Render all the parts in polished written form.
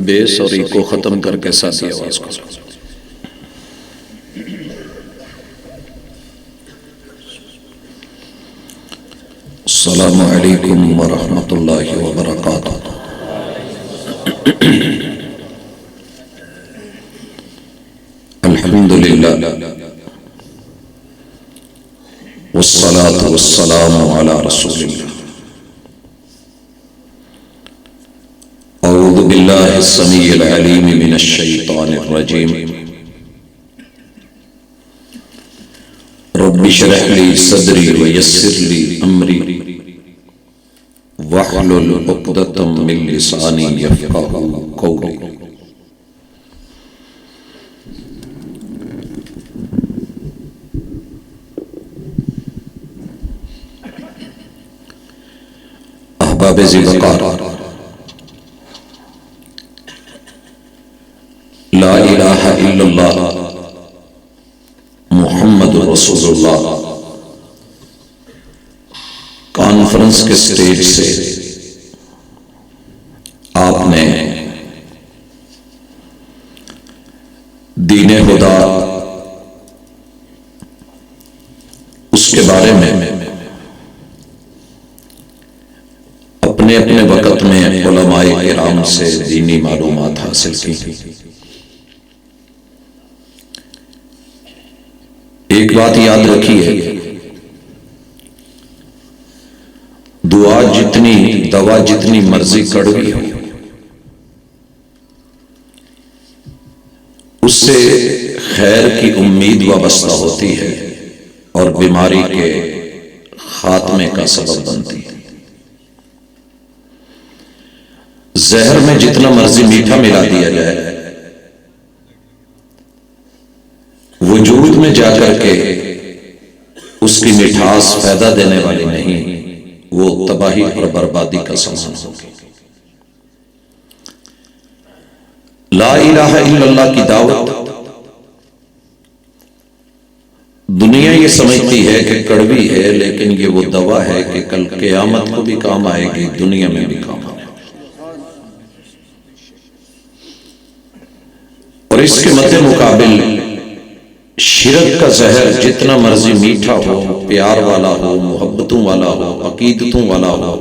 بیس اور ایکو ختم کر کے ساتھی آواز کو السلام علیکم ورحمۃ اللہ وبرکاتہ۔ الحمد للہ والصلاة والسلام علی رسول اللہ۔ اعوذ باللہ السمیع العلیم من الشیطان الرجیم۔ رب اشرح لی صدری ویسر لی امری واحلل عقدۃ من لسانی یفقہوا قولی۔ احباب ذی وقار، لا الہ الا اللہ محمد رسول اللہ کانفرنس کے سٹیج سے آپ نے دین خدا اس کے بارے میں اپنے اپنے وقت میں علماء کرام سے دینی معلومات حاصل کی۔ ایک بات یاد رکھیے، دوا جتنی مرضی کڑوی ہو، اس سے خیر کی امید وابستہ ہوتی ہے اور بیماری کے خاتمے کا سبب بنتی ہے۔ زہر میں جتنا مرضی میٹھا ملا دیا جائے، وجود میں جا کر کے اس کی مٹھاس فائدہ دینے والی نہیں، وہ تباہی اور بربادی کا سامان ہوگی۔ لا الہ الا اللہ کی دعوت دنیا یہ سمجھتی ہے کہ کڑوی ہے، لیکن یہ وہ دوا ہے کہ کل قیامت کو بھی کام آئے گی، دنیا میں بھی کام آئے گی۔ اور اس کے مد مقابل شرک کا زہر جتنا مرضی میٹھا ہو، پیار والا ہو، محبتوں والا ہو، عقیدتوں والا ہو،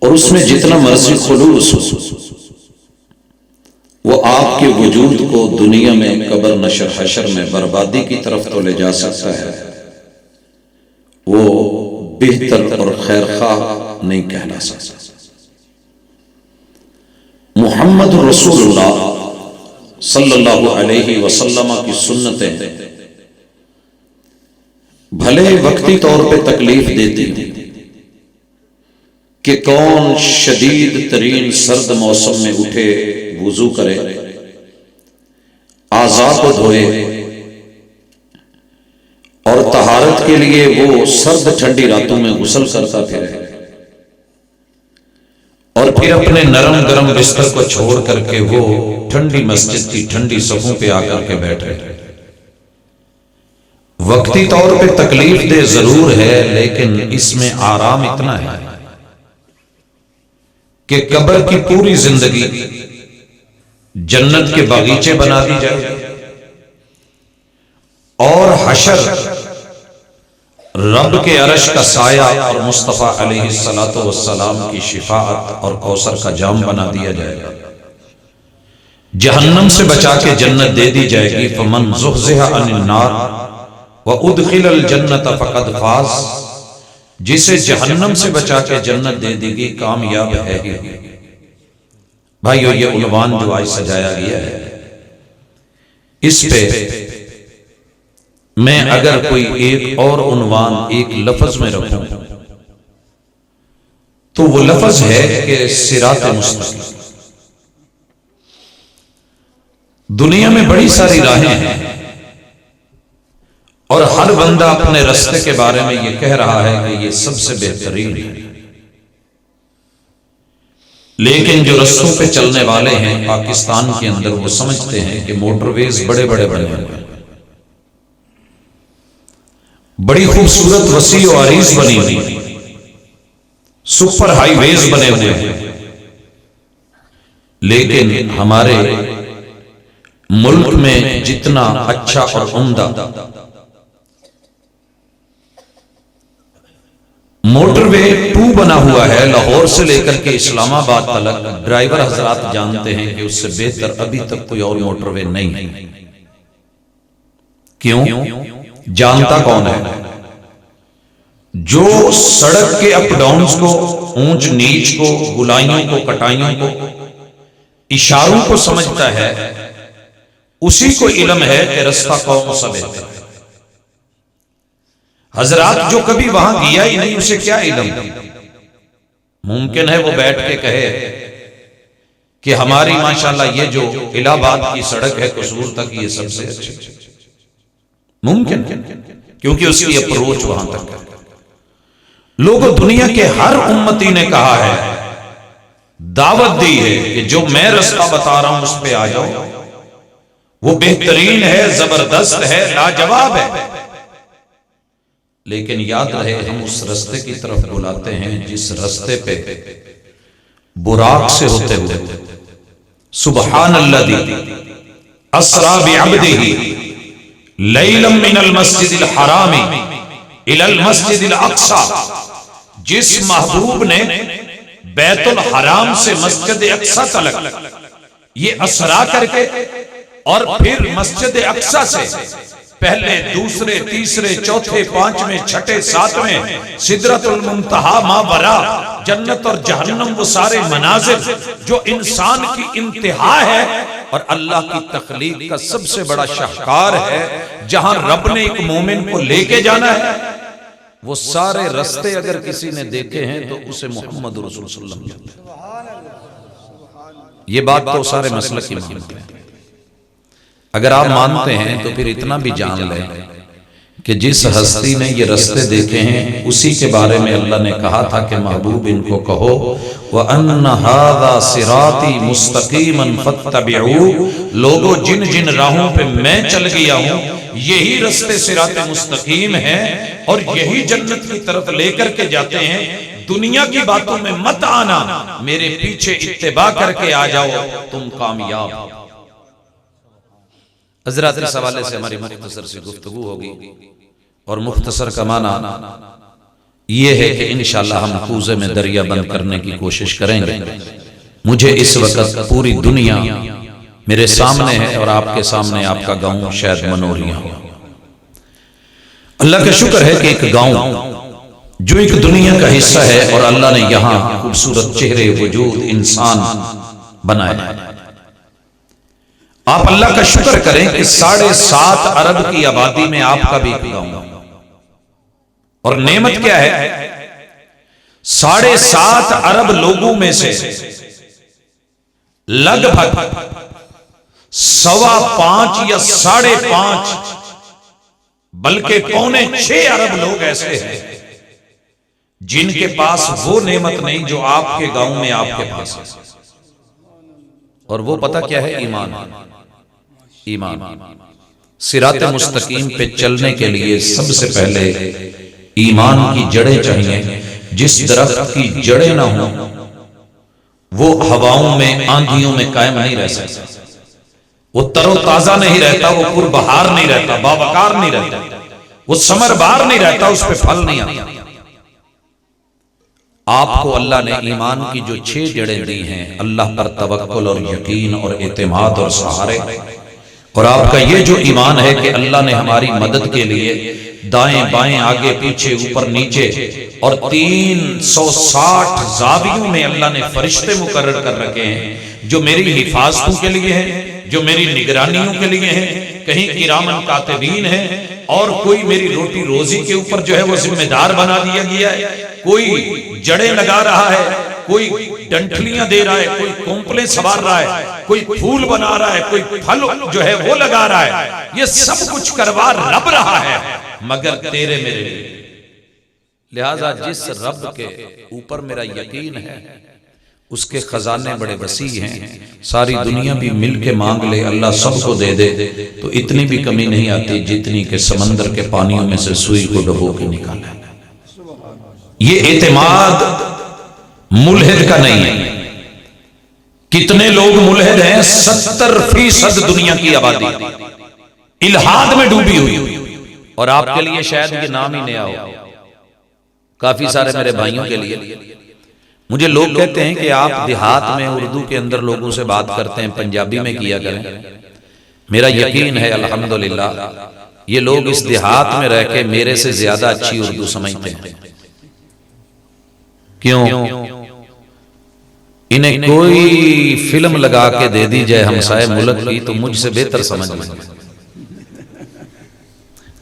اور اس میں جتنا مرضی خلوص ہو، وہ آپ کے وجود کو دنیا میں قبر نشر حشر میں بربادی کی طرف تو لے جا سکتا ہے، وہ بہتر اور خیر خواہ نہیں کہلا سکتا۔ محمد رسول اللہ صلی اللہ علیہ وسلم کی سنتیں بھلے وقتی طور پہ تکلیف دیتی کہ کون شدید ترین سرد موسم میں اٹھے، وضو کرے، اعضاء کو دھوئے اور طہارت کے لیے وہ سرد ٹھنڈی راتوں میں غسل کرتا پھرے، اور پھر اپنے نرم گرم بستر کو چھوڑ کر کے وہ ٹھنڈی مسجد کی ٹھنڈی صفوں پہ آ کر کے بیٹھے۔ وقتی طور پہ تکلیف دہ ضرور ہے، لیکن اس میں آرام اتنا ہے کہ قبر کی پوری زندگی جنت کے باغیچے بنا دی جائے، اور حشر رب کے عرش کا سایہ اور مصطفیٰ علیہ السلام کی شفاعت اور کوثر کا جام بنا دیا جائے گا۔ جہنم سے بچا کے جنت دے دی جائے گی۔ فمن زحزح عن النار وادخل الجنت فقد فاز، جسے جہنم سے بچا کے جنت دے دی گی کامیاب ہے ہی۔ بھائیو، یہ عنوان جو آج سجایا گیا ہے، اس پہ میں اگر کوئی ایک اور عنوان ایک لفظ میں رکھوں تو وہ لفظ ہے کہ صراط مستقیم۔ دنیا میں بڑی ساری راہیں ہیں اور ہر بندہ اپنے راستے کے بارے میں یہ کہہ رہا ہے کہ یہ سب سے بہترین ہے، لیکن جو رستوں پہ چلنے والے ہیں پاکستان کے اندر، وہ سمجھتے ہیں کہ موٹر ویز بڑے بڑے بنے ہوئے ہیں، بڑی خوبصورت وسیع و عریض بنی ہوئی، سپر ہائی ویز بنے ہوئے ہیں، لیکن ہمارے ملک میں جتنا اچھا اور عمدہ موٹر وے 2 بنا ہوا ہے لاہور سے لے کر کے اسلام آباد تک، ڈرائیور حضرات جانتے ہیں کہ اس سے بہتر ابھی تک کوئی اور موٹر وے نہیں ہے۔ کیوں؟ جانتا کون ہے؟ جو سڑک کے اپ ڈاؤنز کو، اونچ نیچ کو، گلائیوں کو، کٹائیوں کو، اشاروں کو سمجھتا ہے، اسی کو علم ہے کہ رستہ کون سا بہتر ہے۔ حضرات جو کبھی وہاں گیا ہی نہیں اسے کیا علم؟ ممکن ہے وہ بیٹھ کے کہے کہ ہماری ماشاءاللہ یہ جو الہ آباد کی سڑک ہے قصور تک یہ سب سے اچھی، ممکن کیونکہ اس کی اپروچ وہاں تک ہے۔ لوگوں دنیا کے ہر امتی نے کہا ہے، دعوت دی ہے کہ جو میں رستہ بتا رہا ہوں اس پہ آ جاؤ، وہ بہترین ہے، زبردست ہے، لاجواب ہے، لیکن یاد رہے ہم اس رستے کی طرف بلاتے ہیں جس رستے پہ براق سے ہوتے ہوئے سبحان الذی اسرا بعبدہ لیلا من المسجد الحرام الی المسجد الاقصی، جس محبوب نے بیت الحرام سے مسجد اقصی تک یہ اسرا کر کے اور پھر مسجد اقصی سے پہلے، دوسرے، تیسرے، چوتھے، پانچویں، چھٹے، ساتویں، سدرۃ المنتہا، ماورا جنت اور جہنم، وہ سارے مناظر جو انسان کی انتہا ہے اور اللہ کی تخلیق کا سب سے بڑا شاہکار ہے، جہاں رب نے ایک مومن کو لے کے جانا ہے، وہ سارے رستے اگر کسی نے دیکھے ہیں تو اسے محمد رسول صلی اللہ علیہ وسلم۔ یہ بات تو سارے مسلک کی مانتے ہیں۔ اگر آپ مانتے ہیں تو پھر اتنا بھی جان لیں کہ جس ہستی نے یہ رستے دیکھے ہیں اسی کے بارے میں اللہ نے کہا تھا کہ محبوب ان کو کہو وَأَنَّ هَذَا صِرَاطِي مُسْتَقِيمًا فَاتَّبِعُوهُ، لوگوں جن جن راہوں پہ میں چل گیا ہوں یہی رستے صراط مستقیم ہیں اور یہی جنت کی طرف لے کر کے جاتے ہیں۔ دنیا کی باتوں میں مت آنا، میرے پیچھے اتباع کر کے آ جاؤ، تم کامیاب۔ حضرات اس حوالے سے ہماری مختصر سی گفتگو ہوگی، اور مختصر کا معنی یہ ہے کہ انشاءاللہ ہم کوزے میں دریا بند کرنے کی کوشش کریں گے۔ مجھے اس وقت پوری دنیا میرے سامنے ہے اور آپ کے سامنے آپ کا گاؤں شاید منوریاں ہو۔ اللہ کا شکر ہے کہ ایک گاؤں جو ایک دنیا کا حصہ ہے اور اللہ نے یہاں خوبصورت چہرے وجود انسان بنائے۔ آپ اللہ کا شکر کریں کہ 7.5 ارب کی آبادی میں آپ کا بھی ایک گاؤں، اور نعمت کیا ہے 7.5 ارب لوگوں میں سے لگ بھگ 5.25 یا 5.5 بلکہ 5.25 ارب لوگ ایسے ہیں جن کے پاس وہ نعمت نہیں جو آپ کے گاؤں میں آپ کے پاس ہے، اور وہ پتہ کیا ہے؟ ایمان۔ ایمان صراط مستقیم پہ چلنے کے لیے سب سے پہلے ایمان کی جڑیں چاہیے۔ جس درخت کی جڑیں نہ ہوں وہ ہواؤں میں، آندھیوں میں قائم نہیں رہ سکتا، وہ تر و تازہ نہیں رہتا، وہ پر بہار نہیں رہتا، باوقار نہیں رہتا، وہ ثمر بار نہیں رہتا، اس پہ پھل نہیں آتا۔ آپ کو اللہ نے ایمان کی جو 6 جڑیں دی ہیں، اللہ پر توکل اور یقین اور اعتماد اور سہارے، اور آپ کا یہ جو ایمان ہے کہ اللہ نے ہماری مدد کے لیے دائیں بائیں آگے پیچھے اوپر نیچے اور 360 زاویوں میں اللہ نے فرشتے مقرر کر رکھے ہیں جو میری حفاظتوں کے لیے ہیں، جو میری نگرانیوں کے لیے ہیں، کہیں کرامن کاتبین ہیں، اور کوئی میری روٹی روزی کے اوپر جو ہے وہ ذمہ دار بنا دیا گیا ہے، کوئی جڑیں لگا رہا ہے، کوئی ڈنٹلیاں دے رہا ہے، کوئی کونپلیں سوار رہا ہے، کوئی پھول بنا رہا ہے، کوئی پھل جو ہے وہ لگا رہا ہے، یہ سب کچھ کروا رب رہا ہے مگر تیرے میرے لیے۔ لہذا جس رب کے اوپر میرا یقین ہے اس کے خزانے بڑے وسیع ہیں، ساری دنیا بھی مل کے مانگ لے اللہ سب کو دے دے تو اتنی بھی کمی نہیں آتی جتنی کہ سمندر کے پانیوں میں سے سوئی کو ڈبو کے نکالا۔ یہ اعتماد ملحد کا نہیں ہے، کتنے لوگ ملحد ہیں؟ 70% دنیا کی آبادی الحاد میں ڈوبی ہوئی، اور آپ کے لیے شاید یہ نام ہی نیا ہو، کافی سارے میرے بھائیوں کے لیے۔ مجھے لوگ کہتے ہیں کہ آپ دیہات میں اردو کے اندر لوگوں سے بات کرتے ہیں، پنجابی میں کیا کریں۔ میرا یقین ہے الحمدللہ یہ لوگ اس دیہات میں رہ کے میرے سے زیادہ اچھی اردو سمجھتے ہیں۔ کیوں؟ انہیں کوئی فلم لگا کے دے دی جائے ہمسائے ملک کی تو مجھ سے بہتر سمجھ لیں گے۔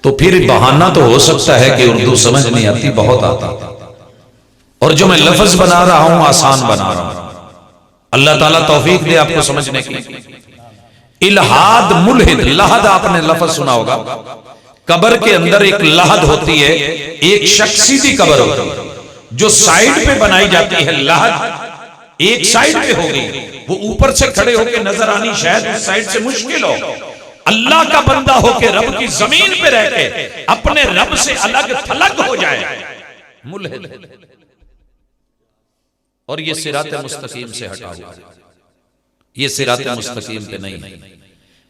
تو پھر بہانہ تو ہو سکتا ہے کہ اردو سمجھ نہیں آتی، بہت آتا، اور جو میں لفظ بنا رہا ہوں آسان بنا رہا ہوں۔ اللہ تعالیٰ توفیق دے آپ کو سمجھنے کی۔ الہاد ملحد، لحد آپ نے لفظ سنا ہوگا، قبر کے اندر ایک لحد ہوتی ہے، ایک شخصی کی قبر ہوتی ہے جو سائیڈ پہ بنائی جاتی ہے۔ لحد ایک سائیڈ پہ ہوگی، وہ اوپر سے کھڑے ہو کے نظر آنی شاید اس سائیڈ سے مشکل ہو۔ اللہ کا بندہ ہو کے رب کی زمین پہ رہ کے اپنے رب سے الگ تھلگ ہو جائے، ملحد۔ اور یہ صراط مستقیم سے ہٹا ہوا، یہ صراط مستقیم پہ نہیں۔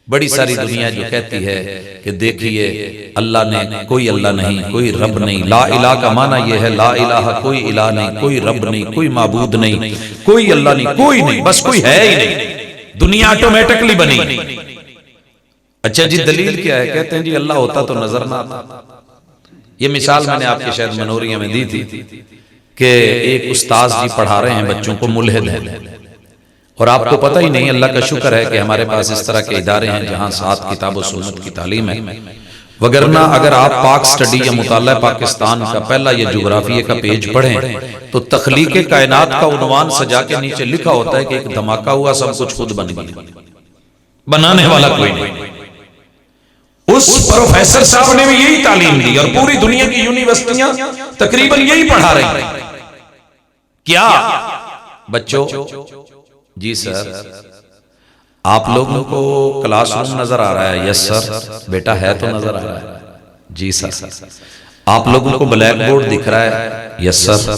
بڑی ساری دنیا جو کہتی ہے کہ دیکھیے اللہ نے، کوئی اللہ نہیں، کوئی رب نہیں۔ لا الہ کا معنی یہ ہے لا الہ، کوئی الہ نہیں، کوئی رب نہیں، کوئی معبود نہیں، کوئی اللہ نہیں، کوئی نہیں، بس کوئی ہے ہی نہیں، دنیا آٹومیٹکلی بنی۔ اچھا جی دلیل کیا ہے؟ کہتے ہیں جی اللہ ہوتا تو نظر نہ آتا۔ یہ مثال میں نے آپ کے شاید منوریہ میں دی تھی کہ ایک استاذ جی پڑھا رہے ہیں بچوں کو، ملحد ہیں، اور آپ کو پتہ ہی نہیں۔ اللہ کا شکر ہے کہ ہمارے پاس اس طرح کے ادارے ہیں جہاں 7 کتاب و سنت کی تعلیم ہے، وگرنہ اگر آپ پاک سٹڈی یا مطالعہ پاکستان کا پہلا یہ جغرافیہ کا پیج پڑھیں تو تخلیق کائنات کا عنوان سجا کے نیچے لکھا ہوتا ہے کہ ایک دھماکہ ہوا، سب کچھ خود بن گیا، بنانے والا کوئی نہیں۔ اس پروفیسر صاحب نے بھی یہی تعلیم دی، اور پوری دنیا کی یونیورسٹیاں تقریباً یہی پڑھا رہی ہیں۔ کیا بچوں؟ جی سر، آپ لوگوں کو کلاس روم نظر آ رہا ہے؟ یس سر۔ بیٹا ہے تو نظر آ رہا ہے؟ جی سر۔ آپ لوگوں کو بلیک بورڈ دکھ رہا ہے؟ یس سر۔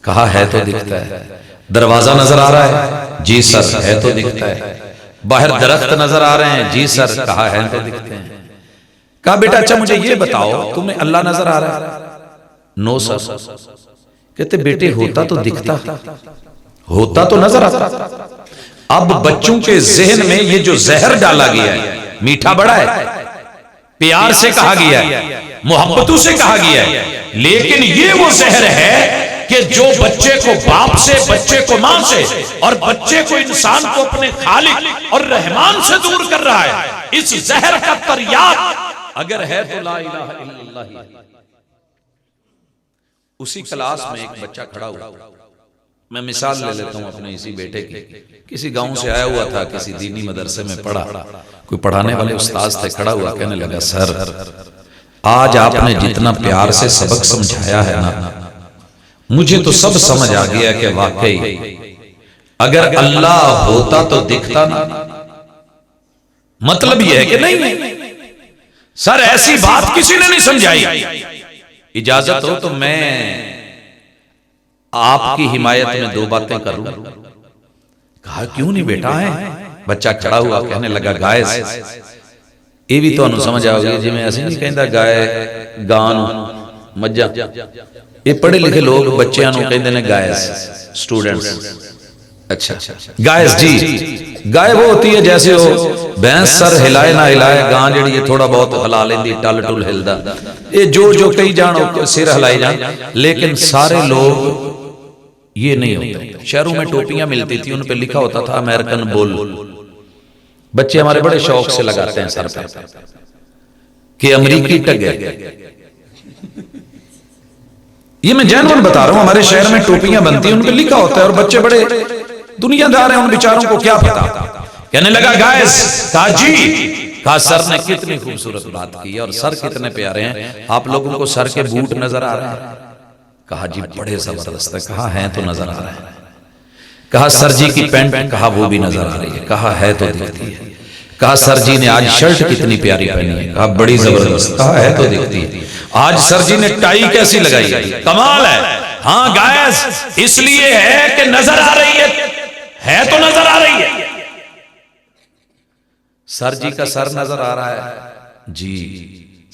کہا ہے تو دکھتا ہے۔ دروازہ نظر آ رہا ہے؟ جی سر ہے تو دکھتا ہے۔ باہر درخت نظر آ رہے ہیں؟ جی سر۔ کہا ہے تو دکھتے ہیں۔ کہا بیٹا اچھا مجھے یہ بتاؤ تمہیں اللہ نظر آ رہا ہے؟ نو سر۔ کہتے بیٹے ہوتا تو دکھتا، ہوتا تو نظر آتا۔ اب بچوں کے ذہن میں یہ جو زہر ڈالا گیا ہے، میٹھا بڑا ہے، پیار سے کہا گیا ہے، محبتوں سے کہا گیا ہے، لیکن یہ وہ زہر ہے کہ جو بچے کو باپ سے، بچے کو ماں سے، اور بچے کو انسان کو اپنے خالق اور رحمان سے دور کر رہا ہے۔ اس زہر کا تریاق اگر ہے تو لا الہ الا اللہ۔ اسی کلاس میں ایک بچہ کھڑا ہوا، میں مثال لے لیتا ہوں اپنے اسی بیٹے کی، کسی گاؤں سے آیا ہوا تھا، کسی دینی مدرسے میں پڑھا، کوئی پڑھانے والے استاذ تھے، کھڑا ہوا کہنے لگا سر آج آپ نے جتنا پیار سے سبق سمجھایا ہے نا، مجھے تو سب سمجھ آ گیا کہ واقعی اگر اللہ ہوتا تو دکھتا نا۔ مطلب یہ ہے کہ نہیں سر ایسی بات کسی نے نہیں سمجھائی، اجازت ہو تو میں آپ کی حمایت میں 2 باتیں کروں۔ کہا کیوں نہیں بیٹا ہے؟ بچہ کھڑا ہوا کہنے لگا گائز یہ بھی تو سمجھ آؤ گے جی میں ایسے نہیں کہندا گائے گان مجھا، یہ پڑھے لکھے لوگ بچیاں نو کہندے نے گائز، سٹوڈنٹس۔ اچھا گائز جی، گائے وہ ہوتی ہے جیسے وہ بھینس سر ہلائے نہ ہلائے، گان جڑی یہ تھوڑا بہت ہلا لیندی، ٹل ٹل ہلدا، یہ جو کئی جان سر ہلائی جان، لیکن سارے لوگ یہ نہیں ہوتے۔ شہروں میں ٹوپیاں ملتی تھی، ان پہ لکھا ہوتا تھا امریکن بول، بچے ہمارے بڑے شوق سے لگاتے ہیں سر پہ کہ امریکی ٹگے۔ یہ میں جینوین بتا رہا ہوں، ہمارے شہر میں ٹوپیاں بنتی ہیں، ان پہ لکھا ہوتا ہے، اور بچے بڑے دنیا دار ہیں، ان بیچاروں کو کیا پتا۔ کہنے لگا گائز، کہا جی، کہا سر نے کتنی خوبصورت بات کی، اور سر کتنے پیارے ہیں، آپ لوگوں کو سر کے بوٹ نظر آ رہے ہیں؟ کہا جی بڑے زبردست ہے۔ کہا ہیں تو نظر آ رہے ہیں۔ کہا سر جی کی پینٹ، کہا وہ بھی نظر آ رہی ہے۔ کہا ہے تو دکھتی ہے۔ کہا سر جی نے آج شرٹ کتنی پیاری پہنی ہے؟ کہا بڑی زبردست۔ کہا ہے تو دکھتی ہے۔ آج سر جی نے ٹائی کیسی لگائی ہے؟ کمال ہے۔ ہاں گائز اس لیے ہے کہ نظر آ رہی ہے تو نظر آ رہی ہے. سر جی کا سر نظر آ رہا ہے؟ جی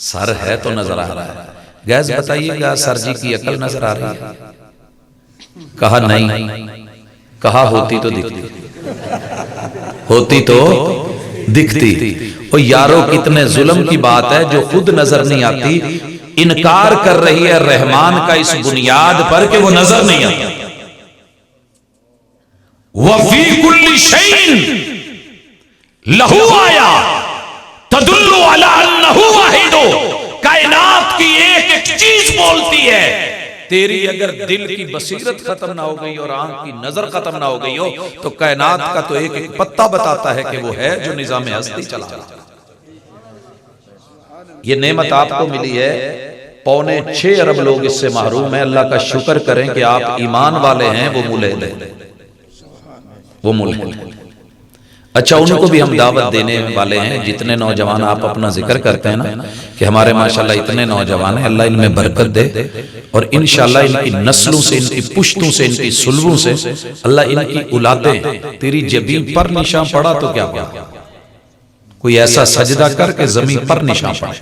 سر ہے تو نظر آ رہا ہے. گیس بتائیے گا سر جی کی عقل نظر آ رہی ہے؟ کہا نہیں. کہا ہوتی تو دکھتی، ہوتی تو دکھتی. او یارو کتنے ظلم کی بات ہے جو خود نظر نہیں آتی، انکار کر رہی ہے رحمان کا اس بنیاد پر کہ وہ نظر نہیں آتا. وَفِي كُلِّ شَيْءٍ لہو آیا تدل علی انہ واحد. کائنات کی ایک ایک چیز بولتی ہے. تیری اگر دل کی بصیرت ختم نہ ہو گئی اور آنکھ کی نظر ختم نہ ہو گئی ہو تو کائنات کا تو ایک ایک پتہ بتاتا ہے کہ وہ ہے جو نظام ہستی چلا رہا ہے. یہ نعمت آپ کو ملی ہے. 6.25 ارب لوگ اس سے محروم ہیں. اللہ کا شکر کریں کہ آپ ایمان والے ہیں. وہ ملحد ہیں، وہ ملحد ہیں. اچھا ان کو بھی ہم دعوت دینے والے ہیں. جتنے نوجوان آپ اپنا ذکر کرتے ہیں نا کہ ہمارے ماشاءاللہ اتنے نوجوان ہیں، اللہ ان میں برکت دے اور انشاءاللہ ان کی نسلوں سے، ان کی پشتوں سے، ان کی سلبوں سے اللہ ان کی اولادیں تیری جبین پر نشان پڑا تو کیا پڑا، کوئی ایسا سجدہ کر کے زمین پر نشان پڑا.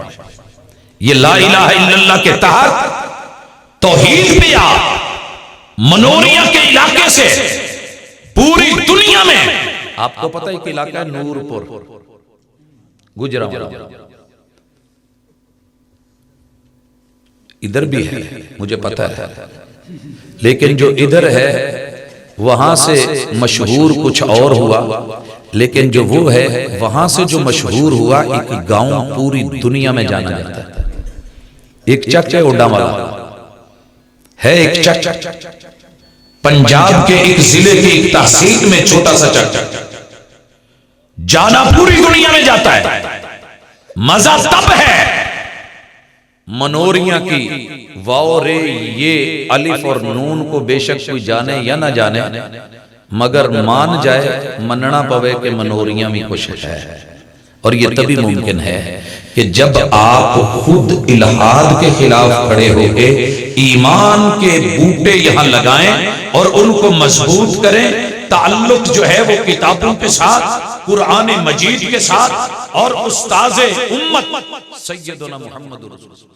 یہ لا الہ الا اللہ کے تحت توحید پہ آپ منوریا کے علاقے سے پوری دنیا میں، آپ کو پتہ ہے کہ علاقہ ہے نور پور گجرات، ادھر بھی ہے مجھے پتہ ہے، لیکن جو ادھر ہے وہاں سے مشہور کچھ اور ہوا، لیکن جو وہ ہے وہاں سے جو مشہور ہوا ایک گاؤں پوری دنیا میں جانا جاتا ہے. ایک چک ہے اڈا والا ہے، ایک چک پنجاب کے ایک ضلع کی ایک تحصیل میں چھوٹا سا چک، جانا پوری دنیا میں جاتا ہے. مزہ تب ہے منوریا کی واو رے یہ الف اور نون کو بے شک کوئی جانے یا نہ جانے مگر مان جائے مننا پوے کہ منوریا میں کچھ ہے. اور یہ تبھی ممکن ہے کہ جب آپ خود الہاد کے خلاف کھڑے ہو کے ایمان کے بوٹے یہاں لگائیں اور ان کو مضبوط کریں. تعلق جو ہے وہ کتابوں کے ساتھ، قرآن مجید کے ساتھ اور استاذ امت سیدنا محمد رسول اللہ.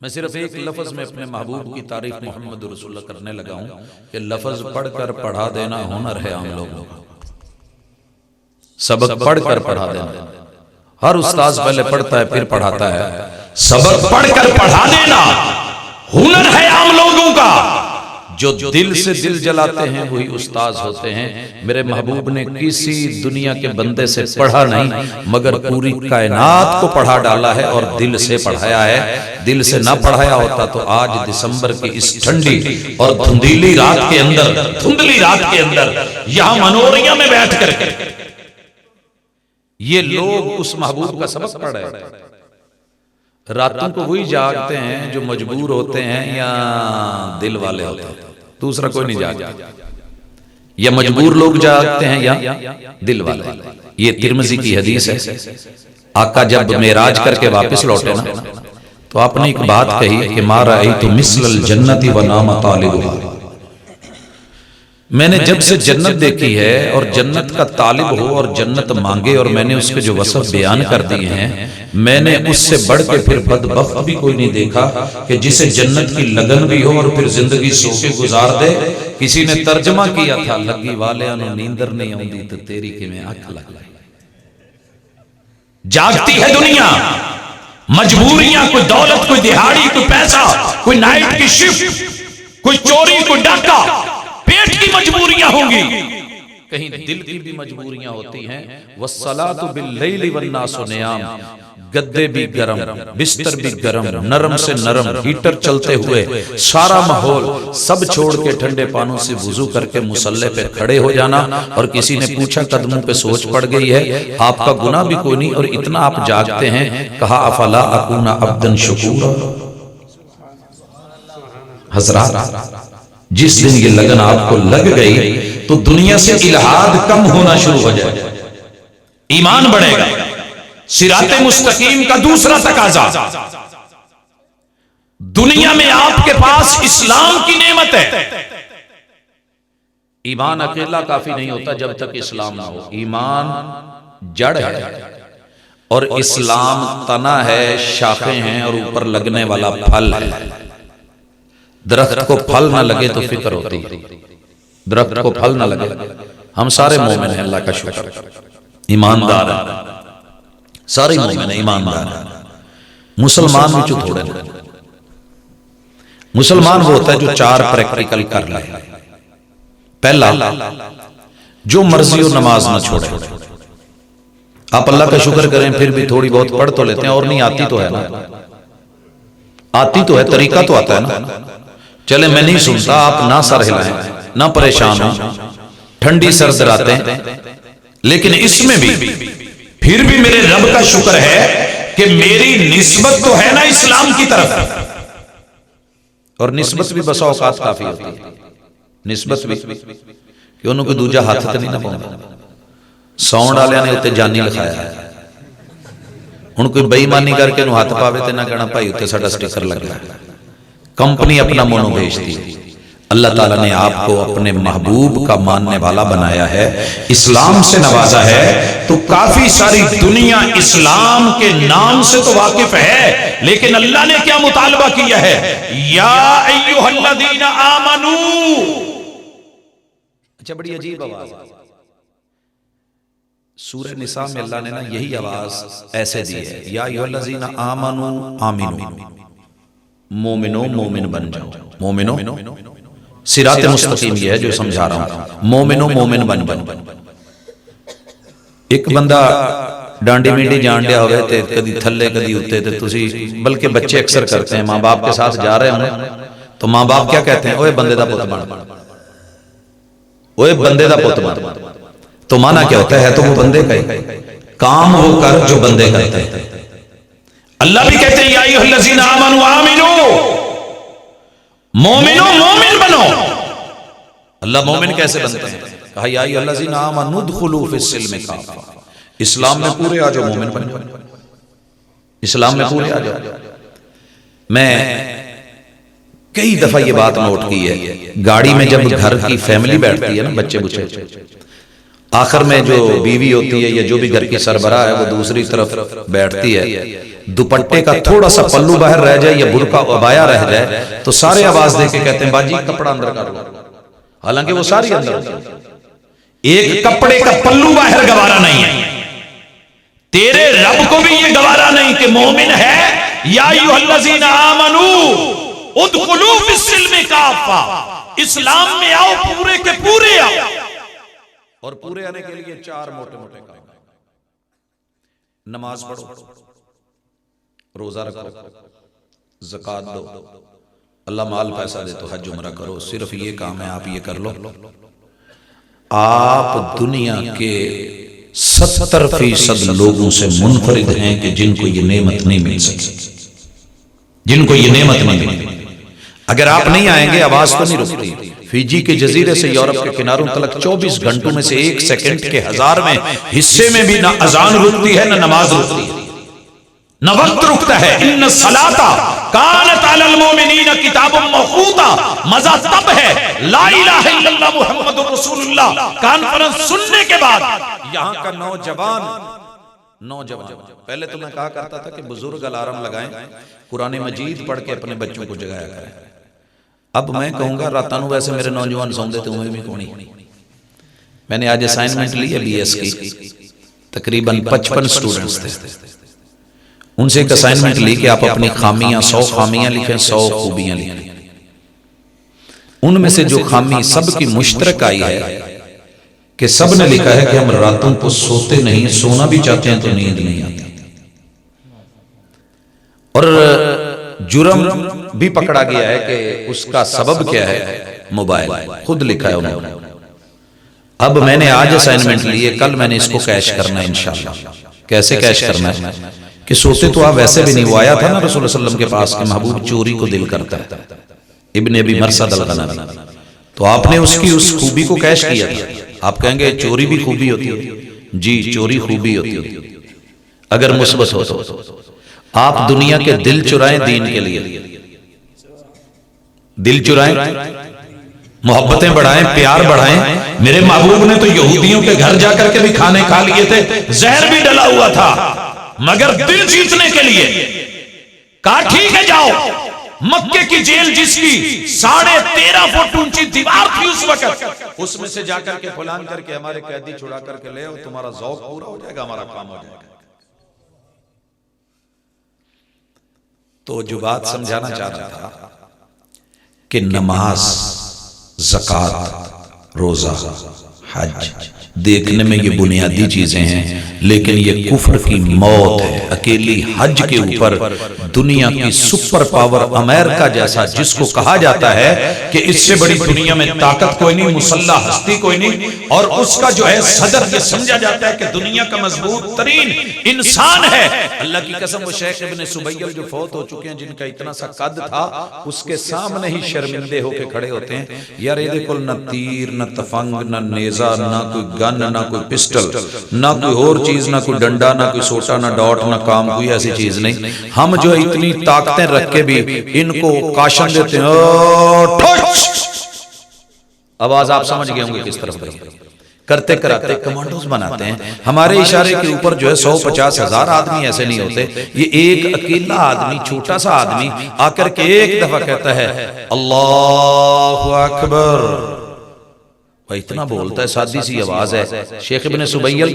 میں صرف ایک لفظ میں اپنے محبوب کی تعریف محمد رسول اللہ کرنے لگا ہوں کہ لفظ پڑھ کر پڑھا دینا ہنر ہے ہم لوگوں کا. سبق پڑھ کر پڑھا دینا، ہر استاذ پہلے پڑھتا ہے پھر پڑھاتا ہے. سبق پڑھ کر پڑھا دینا ہنر ہے عام لوگوں کا. جو دل سے دل جلاتے ہیں وہی استاذ ہوتے ہیں. میرے محبوب نے کسی دنیا کے بندے سے پڑھا نہیں مگر پوری کائنات کو پڑھا ڈالا ہے اور دل سے پڑھایا ہے. دل سے نہ پڑھایا ہوتا تو آج دسمبر کی اس ٹھنڈی اور دھندلی رات کے اندر یہاں منوریا میں بیٹھ کر یہ لوگ اس محبوب کا سبق پڑھ رہے ہیں. راتوں کو وہی جاگتے ہیں جو مجبور ہوتے ہیں یا دل والے ہوتے ہیں، دوسرا کوئی نہیں جاگتا. یا مجبور لوگ جاگتے ہیں یا دل والے. یہ ترمذی کی حدیث ہے. آقا جب معراج کر کے واپس لوٹے نا تو آپ نے ایک بات کہی کہ ما رأیت مثل الجنت ونام طالبها. میں نے جب سے جنت دیکھی ہے اور جنت کا طالب ہو اور جنت مانگے اور میں نے اس کے جو وصف بیان کر دیے ہیں، میں نے اس سے بڑھ کے پھر بدبخت بھی کوئی نہیں دیکھا کہ جسے جنت کی لگن بھی ہو اور پھر زندگی سو کے گزار دے. کسی نے ترجمہ کیا تھا لگی والے انہوں نیندر نہیں آؤں تو تیری کہ میں آنکھ لگ لائے. جاگتی ہے دنیا، مجبوریاں، کوئی دولت، کوئی دہاڑی، کوئی پیسہ، کوئی نائٹ کی شفٹ، کوئی چوری، کوئی ڈاکہ، پیٹ کی مجبوریاں ہوں گی، کہیں دل کی بھی مجبوریاں ہوتی ہیں. وَالصَّلَاةُ بِاللَّيْلِ وَالنَّاسُ نِيَامٌ. گدے بھی گرم، بستر بھی گرم، نرم سے نرم، ہیٹر چلتے ہوئے سارا ماحول سب چھوڑ کے ٹھنڈے پانوں سے وضو کر کے مصلی پہ کھڑے ہو جانا. اور کسی نے پوچھا قدموں پہ سوچ پڑ گئی ہے، آپ کا گناہ بھی کوئی نہیں اور اتنا آپ جاگتے ہیں. کہا افلا اکون عبدا شکورا. حضرات جس دن یہ لگن آپ کو لگ گئی تو دنیا سے الہاد کم ہونا شروع ہو جائے، ایمان بڑھے گا. صراط مستقیم کا دوسرا تقاضا، دنیا میں آپ کے پاس اسلام کی نعمت ہے، ایمان اکیلا کافی نہیں ہوتا جب تک اسلام نہ ہو. ایمان جڑ ہے اور اسلام تنا ہے، شاخیں ہیں اور اوپر لگنے والا پھل ہے. درخت کو پھل نہ لگے تو فکر ہوتی ہے، درخت کو پھل نہ لگے. ہم سارے مومن ہیں، اللہ کا شکر، ایماندار ہیں، سارے مومن ہیں، ایماندار ہیں. مسلمان بھی تھوڑے ہیں. مسلمان وہ ہوتا ہے جو 4 پریکٹیکل کر لے. پہلا، جو مرضی ہو نماز نہ چھوڑے. آپ اللہ کا شکر کریں پھر بھی تھوڑی بہت پڑھ تو لیتے ہیں، اور نہیں آتی تو ہے نا، آتی تو ہے، طریقہ تو آتا ہے نا. چلے میں نہیں سنتا، آپ نہ سر ہلائیں، نہ پریشان ہوں، ٹھنڈی سرد راتیں، لیکن اس میں بھی پھر بھی میرے رب کا شکر ہے کہ میری نسبت تو ہے نا اسلام کی طرف. اور نسبت بھی بسا اوقات کافی ہوتی ہے، نسبت بھی کہ انہوں کو دوجا ہاتھ تے نہیں نہ پاؤں. ساؤنڈ والے نے اتنے جانی لکھایا ہے، ہن کوئی بے ایمانی کر کے ہاتھ پاوے تے نہ کہنا بھائی اتنے ساڈا سٹیکر لگ گیا. کمپنی اپنا مونو بھیجتی ہے. اللہ تعالیٰ نے آپ کو اپنے محبوب کا ماننے والا بنایا ہے، اسلام سے نوازا ہے، تو کافی ساری دنیا اسلام کے نام سے تو واقف ہے، لیکن اللہ نے کیا مطالبہ کیا ہے؟ یا ایھا الذین آمنو. اچھا بڑی عجیب آواز ہے. سورہ نساء میں اللہ نے نا یہی آواز ایسے دی ہے، یا ایھا الذین آمنو آمنو. مومنو مومن بن جاؤ. مومنو صراط مستقیم یہ ہے جو سمجھا رہا ہوں. مومنو مومن بن جاؤ. ایک بندہ ڈانڈی مینڈی جان دیا ہوئے تے کدی تھلے کدی اتے تے تسی، بلکہ بچے اکثر کرتے ہیں، ماں باپ کے ساتھ جا رہے ہوں تو ماں باپ کیا کہتے ہیں؟ اوے بندے دا پت بن، اوے بندے دا پت بن. تو مانا کیا ہوتا ہے؟ تو وہ بندے کا کام وہ کر جو بندے کرتے ہیں. اللہ بھی کہتے ہیں یا ایھا الذین آمنوا آمنو، مومنو مومن بنو. اللہ مومن کیسے بنتے ہیں؟ کہا یا ایھا الذین آمنوا ادخلوا فی السلم کافہ. اسلام میں پورے آ جاؤ، مومن بن جاؤ، اسلام میں پورے آ جاؤ. میں کئی دفعہ یہ بات نوٹ کی ہے، گاڑی میں جب گھر کی فیملی بیٹھتی ہے نا، بچے بچے، آخر میں جو بیوی ہوتی ہے یا جو بھی گھر کی سربراہ ہے وہ دوسری طرف بیٹھتی ہے، دوپٹے کا تھوڑا سا پلو باہر رہ جائے یا برقع عبایا رہ جائے تو سارے آواز دے کے کہتے ہیں باجی کپڑا اندر کر لو، حالانکہ وہ ساری اندر ہوتی ہے. ایک کپڑے کا پلو باہر گوارا نہیں ہے. تیرے رب کو بھی یہ گوارا نہیں کہ مومن ہے یا ایھا الذین آمنو ادخلوا فی السلم کافہ، اسلام میں آؤ، پورے کے پورے آؤ. اور پورے آنے کے لیے 4 موٹے موٹے کام. نماز پڑھو، روزہ رکھو، زکوٰۃ دو، اللہ مال پیسہ دے تو حج عمرہ کرو. صرف یہ کام ہے، آپ یہ کر لو. آپ دنیا کے 70% لوگوں سے منفرد ہیں کہ جن کو یہ نعمت نہیں مل سکتی، جن کو یہ نعمت نہیں ملی. اگر آپ نہیں آئیں گے آواز تو نہیں رکتی. فیجی کے جزیرے سے یورپ کے کناروں تلک 24 گھنٹوں میں سے 1 سیکنڈ کے 1000ویں حصے میں بھی نہ اذان رکتی ہے نہ نماز رکتی ہے، نہ وقت رکتا ہے. ان الصلاۃ کانت علی المؤمنین کتابا موقوتا. مزہ تب ہے لا الہ الا اللہ محمد رسول اللہ کانفرنس سننے کے بعد یہاں کا نوجوان، پہلے تو میں کہا کرتا تھا کہ بزرگ الارم لگائیں، قرآن مجید پڑھ کے اپنے بچوں کو جگایا کریں. اب میں کہوں گا راتانو ویسے میرے نوجوان سون دیتے ہوئے بھی کونی. میں نے آج اسائنمنٹ لی ہے BS کی، تقریباً 55 سٹوڈنٹس تھے. ان سے ایک اسائنمنٹ لی کہ آپ اپنی خامیاں 100 خامیاں لکھیں، 100 خوبیاں لکھیں. ان میں سے جو خامی سب کی مشترک آئی ہے کہ سب نے لکھا ہے کہ ہم راتوں کو سوتے نہیں، سونا بھی چاہتے ہیں تو نیند نہیں آتی. اور جرم بھی پکڑا گیا ہے کہ اس کا سبب کیا ہے؟ موبائل. خود لکھا ہے انہوں نے. اب میں نے آج اسائنمنٹ لی ہے، کل میں نے اس کو کیش کرنا ہے انشاءاللہ. کیسے کیش کرنا ہے؟ کہ سوتے تو آپ ویسے بھی نہیں. وہ آیا تھا نا رسول اللہ صلی اللہ علیہ وسلم کے پاس کہ محبوب چوری کو دل کرتا ہے، ابن ابی مرثد الغنوی. تو آپ نے اس کی اس خوبی کو کیش کیا تھا. آپ کہیں گے چوری بھی خوبی ہوتی ہے؟ جی چوری خوبی ہوتی ہے اگر مثبت ہو تو. آپ دنیا کے دل چرائیں دین کے لیے، دل چرائیں محبتیں بڑھائیں، پیار بڑھائیں۔ میرے محبوب نے تو یہودیوں کے گھر جا کر کے بھی کھانے کھا لیے تھے، زہر بھی ڈلا ہوا تھا، مگر دل جیتنے کے لیے کہا ٹھیک ہے جاؤ۔ مکے کی جیل جس کی 13.5 فٹ اونچی دیوار تھی اس وقت، اس میں سے جا کر کے پلان کر کے ہمارے قیدی چھڑا کر کے لے آؤ، تمہارا ذوق پورا ہو جائے گا، ہمارا کام ہو جائے گا۔ تو جو بات سمجھانا چاہ رہا تھا کہ نماز، زکوٰۃ، روزہ، حج دیکھنے میں یہ بنیادی چیزیں ہیں، لیکن یہ کفر کی موت ہے۔ اکیلی حج کے اوپر دنیا کی سپر پاور امریکہ جیسا، جس کو کہا جاتا ہے کہ اس سے بڑی دنیا میں طاقت کوئی نہیں، مسلح ہستی کوئی نہیں، اور اس کا جو ہے صدر یہ سمجھا جاتا ہے کہ دنیا کا مضبوط ترین انسان ہے۔ اللہ کی قسم، وہ شیخ ابن سبیل جو فوت ہو چکے ہیں، جن کا اتنا سا قد تھا، اس کے سامنے ہی شرمندے ہو کے کھڑے ہوتے ہیں، یار یہ دیکھو نہ تیر، نہ تفنگ، نہ نیزہ، نہ کوئی گن، نہ کوئی پسٹل، نہ کوئی اور چیز، نہ کوئی ڈنڈا، نہ کوئی سوٹا، نہ ڈاٹ، نہ کام، کوئی ایسی چیز نہیں۔ ہم جو اتنی طاقتیں رکھ کے بھی ان کو کاشن دیتے ہیں، آواز آپ سمجھ گئے ہوں گے کس طرف کرتے کراتے کمانڈوز بناتے ہیں۔ ہمارے اشارے کے اوپر جو ہے 150 ہزار آدمی ایسے نہیں ہوتے، یہ ایک اکیلا آدمی، چھوٹا سا آدمی آ کر کے ایک دفعہ کہتا ہے اللہ اکبر، اتنا بولتا ہے، سادی سی آواز ہے۔ شیخ ابن سبیل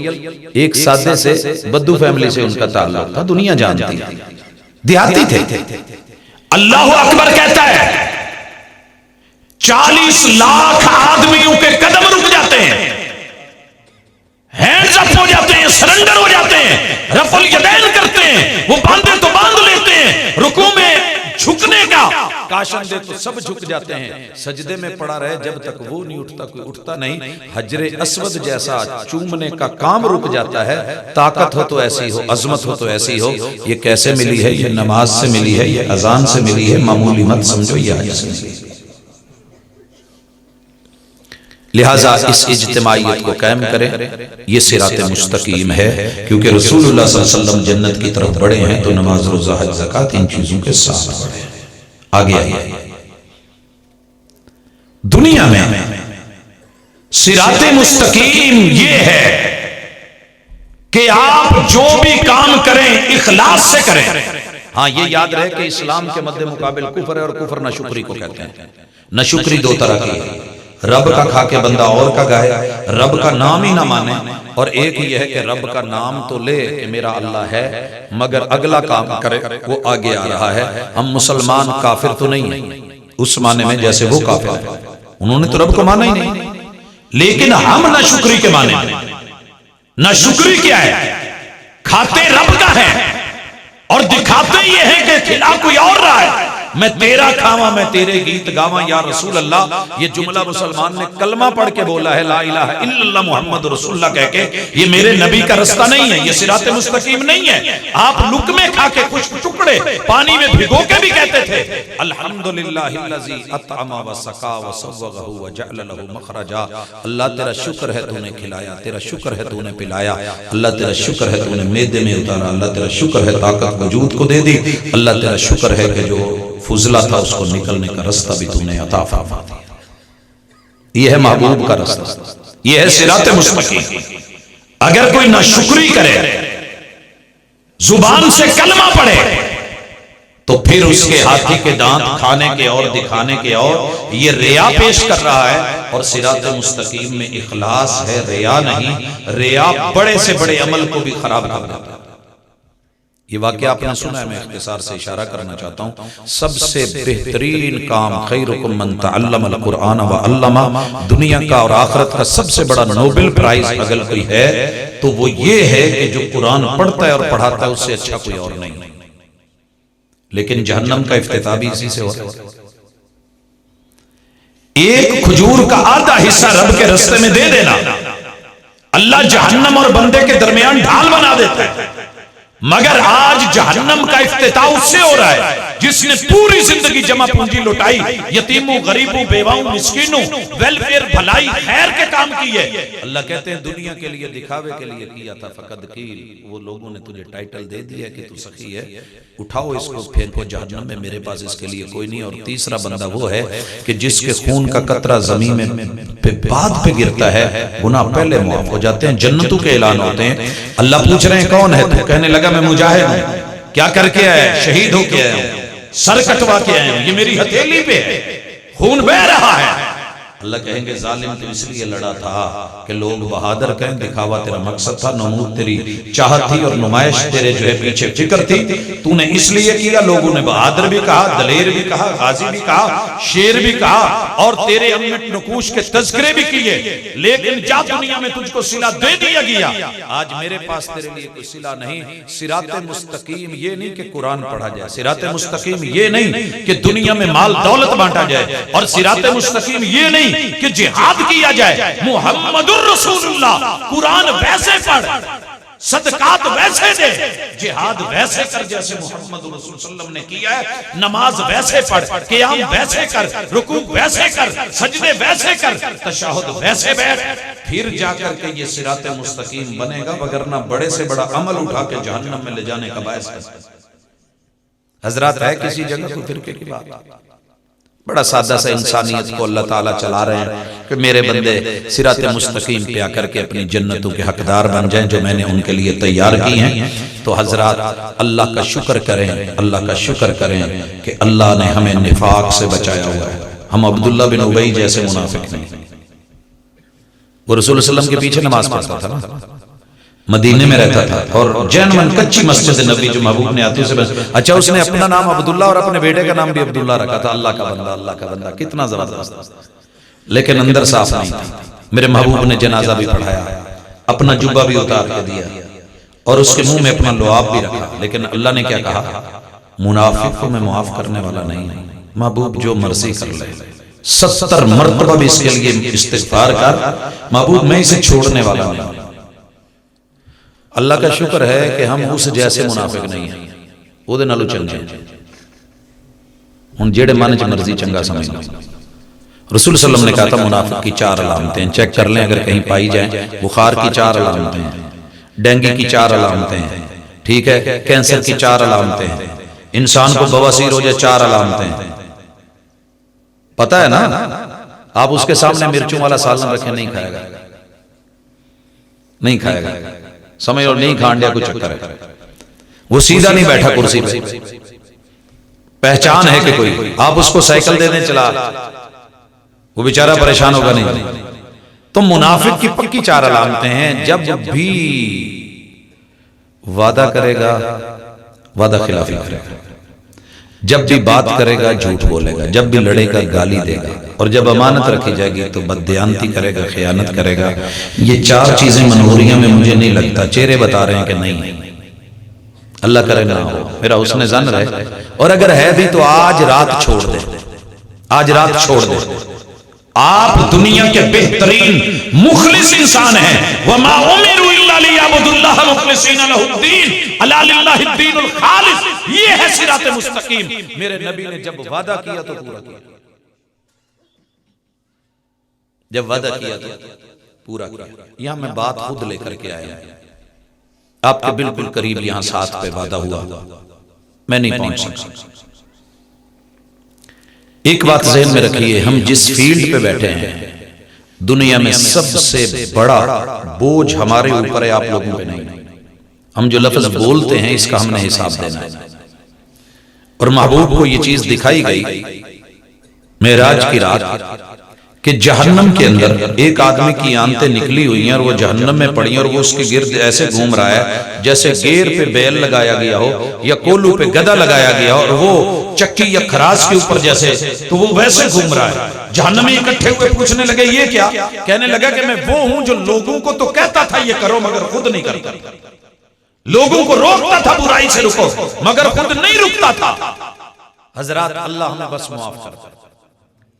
ایک سادے سے بدو فیملی سے ان کا تعلق تھا، دنیا جانتی، دیہاتی تھے۔ اللہ اکبر کہتا ہے، 40 لاکھ آدمیوں کے قدم رک جاتے ہیں، ہینڈز اپ ہو جاتے ہیں، سرنڈر ہو جاتے ہیں، رفع الیدین کرتے ہیں، وہ باندھے تو باندھ لیتے ہیں، رکوع میں جھکنے کا کاشن دے تو سب جھک جاتے ہیں، سجدے میں پڑا رہے جب تک وہ نہیں اٹھتا، کوئی اٹھتا نہیں۔ حجر اسود جیسا چومنے کا کام رک جاتا ہے۔ طاقت ہو تو ایسی ہو، عظمت ہو تو ایسی ہو۔ یہ کیسے ملی ہے؟ یہ نماز سے ملی ہے، یہ اذان سے ملی ہے، معمولی مت سمجھو، یہ حج سے ملی ہے۔ لہٰذا اس اجتماعیت کو قائم کریں، یہ صراط مستقیم ہے، کیونکہ رسول اللہ صلی اللہ علیہ وسلم جنت کی طرف بڑھے ہیں تو نماز، روزہ، حج، زکوٰۃ ان چیزوں کے ساتھ بڑھے ہیں۔ آگے آئیے، دنیا میں صراط مستقیم یہ ہے کہ آپ جو بھی کام کریں اخلاص سے کریں۔ ہاں یہ یاد رہے کہ اسلام کے مد مقابل کفر ہے، اور کفر ناشکری کو کہتے ہیں۔ ناشکری دو طرح کی ہے، رب کا کھا کے بندہ اور کا گائے، رب کا نام ہی نہ مانے، اور ایک یہ ہے کہ رب کا نام تو لے کہ میرا اللہ ہے، مگر اگلا کام کرے وہ آگے آ رہا ہے۔ ہم مسلمان کافر تو نہیں ہیں اس معنی میں جیسے وہ کافر ہیں، انہوں نے تو رب کو مانا ہی نہیں، لیکن ہم ناشکری کے معنی میں۔ ناشکری کیا ہے؟ کھاتے رب کا ہے اور دکھاتے یہ ہے کہ کھلا کوئی اور رہا ہے۔ میں تیرا کھاواں، میں تیرے گیت گاواں یا رسول اللہ۔ یہ جملہ مسلمان نے کلمہ پڑھ کے بولا ہے، لا الہ الا اللہ محمد رسول اللہ کہہ کے۔ یہ میرے نبی کا رستہ نہیں ہے، یہ صراط مستقیم نہیں ہے۔ آپ لقمے کھا کے کچھ ٹکڑے پانی میں بھگو کے بھی کہتے تھے الحمدللہ الذی اطعم وسقا وسوغہ وجعل لہ مخرجا۔ اللہ تیرا شکر ہے تو نے کھلایا، تیرا شکر ہے تو نے پلایا، اللہ تیرا شکر ہے تو نے معدے میں اتارا، اللہ تیرا شکر ہے طاقت وجود کو دے دی، اللہ تیرا شکر ہے کہ جو فضلہ تھا اس کو نکلنے کا رستہ بھی تو نے عطا فرما دیا۔ یہ ہے محبوب کا رستہ، یہ ہے صراط مستقیم۔ اگر کوئی ناشکری کرے، زبان سے کلمہ پڑھے، تو پھر اس کے ہاتھی کے دانت کھانے کے اور دکھانے کے اور، یہ ریا پیش کر رہا ہے۔ اور صراط مستقیم میں اخلاص ہے، ریا نہیں۔ ریا بڑے سے بڑے عمل کو بھی خراب کر دیتا ہے۔ یہ واقعہ آپ نے سنا ہے، میں اختصار سے اشارہ کرنا چاہتا ہوں۔ سب سے بہترین کام خیرکم من تعلم القرآن وعلمہ، دنیا کا اور آخرت کا سب سے بڑا نوبل پرائز اگر کوئی ہے تو وہ یہ ہے کہ جو قرآن پڑھتا ہے اور پڑھاتا ہے، اس سے اچھا کوئی اور نہیں۔ لیکن جہنم کا افتتاح بھی اسی سے ہوتا ہے۔ ایک کھجور کا آدھا حصہ رب کے رستے میں دے دینا، اللہ جہنم اور بندے کے درمیان ڈھال بنا دیتا ہے۔ مگر آج جہنم کا افتتاح اس سے ہو رہا ہے جس نے پوری زندگی جمع پونجی لٹائی، یتیموں، غریبوں، بیواؤں، مسکینوں، ویلفیئر، بھلائی، خیر کے کام کیے. اللہ کہتے ہیں دنیا کے لیے دکھاوے کے لیے کیا تھا. فقد قیل، وہ لوگوں نے تجھے ٹائٹل دے دیا کہ تو سخی ہے، اٹھاؤ اس کو پھینکو جہنم میں، میرے پاس اس کے لیے کوئی نہیں. اور تیسرا بندہ وہ ہے کہ جس کے خون کا قطرہ زمین میں بعد پہ گرتا ہے، گناہ پہلے معاف ہو جاتے ہیں، جنتوں کے اعلان ہوتے ہیں. اللہ پوچھ رہے ہیں کون ہے تو؟ کہنے لگا میں مجاہد ہوں. کیا کر کے آیا؟ شہید ہو کے آیا ہوں، سر کٹوا کے آیا ہوں، یہ میری ہتھیلی پہ ہے، خون بہ رہا ہے. اللہ کہیں گے ظالم تو اس لیے لڑا تھا کہ لوگ بہادر کہیں، دکھاوا تیرا مقصد تھا، نمود تیری چاہت تھی اور نمائش تیرے جو ہے پیچھے فکر تھی. تو نے اس لیے کیا، لوگوں نے بہادر بھی کہا، دلیر بھی کہا، غازی بھی کہا، شیر بھی کہا، اور تیرے امت نقوش کے تذکرے بھی کیے. لیکن جا دنیا میں تجھ کو صلہ دے دیا گیا. آج میرے پاس تیرے لیے کوئی صلہ نہیں. صراط مستقیم یہ نہیں کہ قرآن پڑھا جائے، صراط مستقیم یہ نہیں کہ دنیا میں مال دولت بانٹا جائے، اور صراط مستقیم یہ نہیں کہ جہاد کیا جائے. محمد الرسول اللہ، قرآن ویسے پڑھ، صدقات ویسے دے، جہاد ویسے کر جیسے محمد الرسول صلی اللہ علیہ وسلم نے کیا ہے، نماز ویسے پڑھ، قیام ویسے کر، رکوع ویسے کر، سجدے ویسے کر، تشہد ویسے بیٹھ، پھر جا کر کے یہ صراط مستقیم بنے گا. وگرنہ بڑے سے بڑا عمل اٹھا کے جہنم میں لے جانے کا باعث ہے. حضرات ہے کسی جگہ کوئی فرقے کی بات؟ بڑا سادہ سا انسانیت کو اللہ تعالیٰ چلا رہے ہیں کہ میرے بندے صراط مستقیم پہ آ کر کے اپنی جنتوں کے حقدار بن جائیں جو میں نے ان کے لیے تیار کی ہیں. تو حضرات اللہ کا شکر کریں، اللہ کا شکر کریں کہ اللہ نے ہمیں نفاق سے بچایا ہوا ہے. ہم عبداللہ بن ابی جیسے منافق نہیں. وہ رسول اللہ علیہ وسلم کے پیچھے نماز پڑھتا تھا نا، مدینے میں رہتا تھا، اور جینمن کچی مسجد نبی جو محبوب نے آتوں سے اچھا اس نے اپنا نام عبداللہ اور اپنے بیٹے کا نام بھی عبداللہ رکھا تھا. اللہ کا بندہ، اللہ کا بندہ، کتنا زبردست. لیکن اندر صاف نہیں تھا. میرے محبوب نے جنازہ بھی پڑھایا، اپنا جبہ بھی اتار کے دیا، اور اس کے منہ میں اپنا لعاب بھی رکھا. لیکن اللہ نے کیا کہا؟ منافق کو میں معاف کرنے والا نہیں ہوں. محبوب جو مرضی کر لے، 70 مرتبہ بھی اس کے لیے استغفار کر، محبوب میں اسے چھوڑنے والا نہیں. اللہ کا شکر ہے کہ ہم اس جیسے منافق نہیں ہیں. وہ دے نالو چنگے ان جیڑے مانے چ مرضی چنگا سمجھنا. رسول صلی اللہ علیہ وسلم نے کہا تھا منافق کی 4 علامتیں چیک کر لیں اگر کہیں پائی جائیں. بخار کی 4 علامتیں ہیں، ڈینگی کی 4 علامتیں ہیں، ٹھیک ہے، کینسر کی 4 علامتیں ہیں، انسان کو بواسیر ہو جائے 4 علامتیں ہیں. پتہ ہے نا؟ آپ اس کے سامنے مرچوں والا سالن رکھیں نہیں کھائے گا، نہیں کھائے گا. سمجھ اور نہیں کھانڈیا کچھ چکر ہے. وہ سیدھا نہیں بیٹھا کرسی پہ، پہچان ہے کہ کوئی آپ اس کو سائیکل دے دیں چلا، وہ بیچارہ پریشان ہوگا نہیں. تو منافق کی پکی 4 علامتیں ہیں. جب بھی وعدہ کرے گا وعدہ خلافی کرے گا، جب بھی بات کرے گا جھوٹ بولے گا، جب بھی لڑے گا گالی دے گا، اور جب امانت رکھی جائے گی تو بددیانتی کرے گا، خیانت کرے گا. یہ 4 چیزیں منوریاں میں مجھے نہیں لگتا، چہرے بتا رہے ہیں کہ نہیں. اللہ کرے نہ ہو، میرا حسن ظن رہے، اور اگر ہے بھی تو آج رات چھوڑ دے، آج رات چھوڑ دے. آپ دنیا کے بہترین مخلص انسان ہیں. وَمَا أُمِرُوا إِلَّا لِيَعْبُدُوا اللَّهَ مُخْلِصِينَ لَهُ الدِّينَ أَلَا لِلَّهِ الدِّينُ الْخَالِصُ. یہ ہے صراط مستقیم. میرے نبی نے جب وعدہ کیا تو پورا کیا، جب وعدہ کیا تو پورا کیا. یہاں میں بات خود لے کر کے آیا، آپ کے بالکل قریب یہاں ساتھ پہ وعدہ ہوا، میں نہیں پہنچ سکتا. ایک بات ذہن میں رکھیے، ہم جس فیلڈ پہ بیٹھے ہیں دنیا میں سب سے بڑا بوجھ ہمارے اوپر ہے، آپ لوگوں پہ نہیں. ہم جو لفظ بولتے ہیں اس کا ہم نے حساب دینا ہے. اور محبوب کو یہ چیز دکھائی گئی معراج کی رات کہ جہنم کے اندر ایک آدمی کی آنتیں نکلی ہوئی ہیں اور وہ جہنم میں پڑی ہیں، اور وہ اس کے گرد ایسے گھوم رہا ہے جیسے گیر پہ بیل لگایا گیا ہو یا کولو پہ گدھا لگایا گیا ہو، اور وہ چکی یا خراش کے اوپر جیسے، تو وہ ویسے گھوم رہا ہے. جہنمی اکٹھے ہوئے پوچھنے لگے یہ کیا؟ کہنے لگا کہ میں وہ ہوں جو لوگوں کو تو کہتا تھا یہ کرو مگر خود نہیں کرتا، لوگوں کو روکتا تھا برائی سے رکو مگر خود نہیں رکتا تھا. حضرات اللہ ہمیں بس معاف کرتا.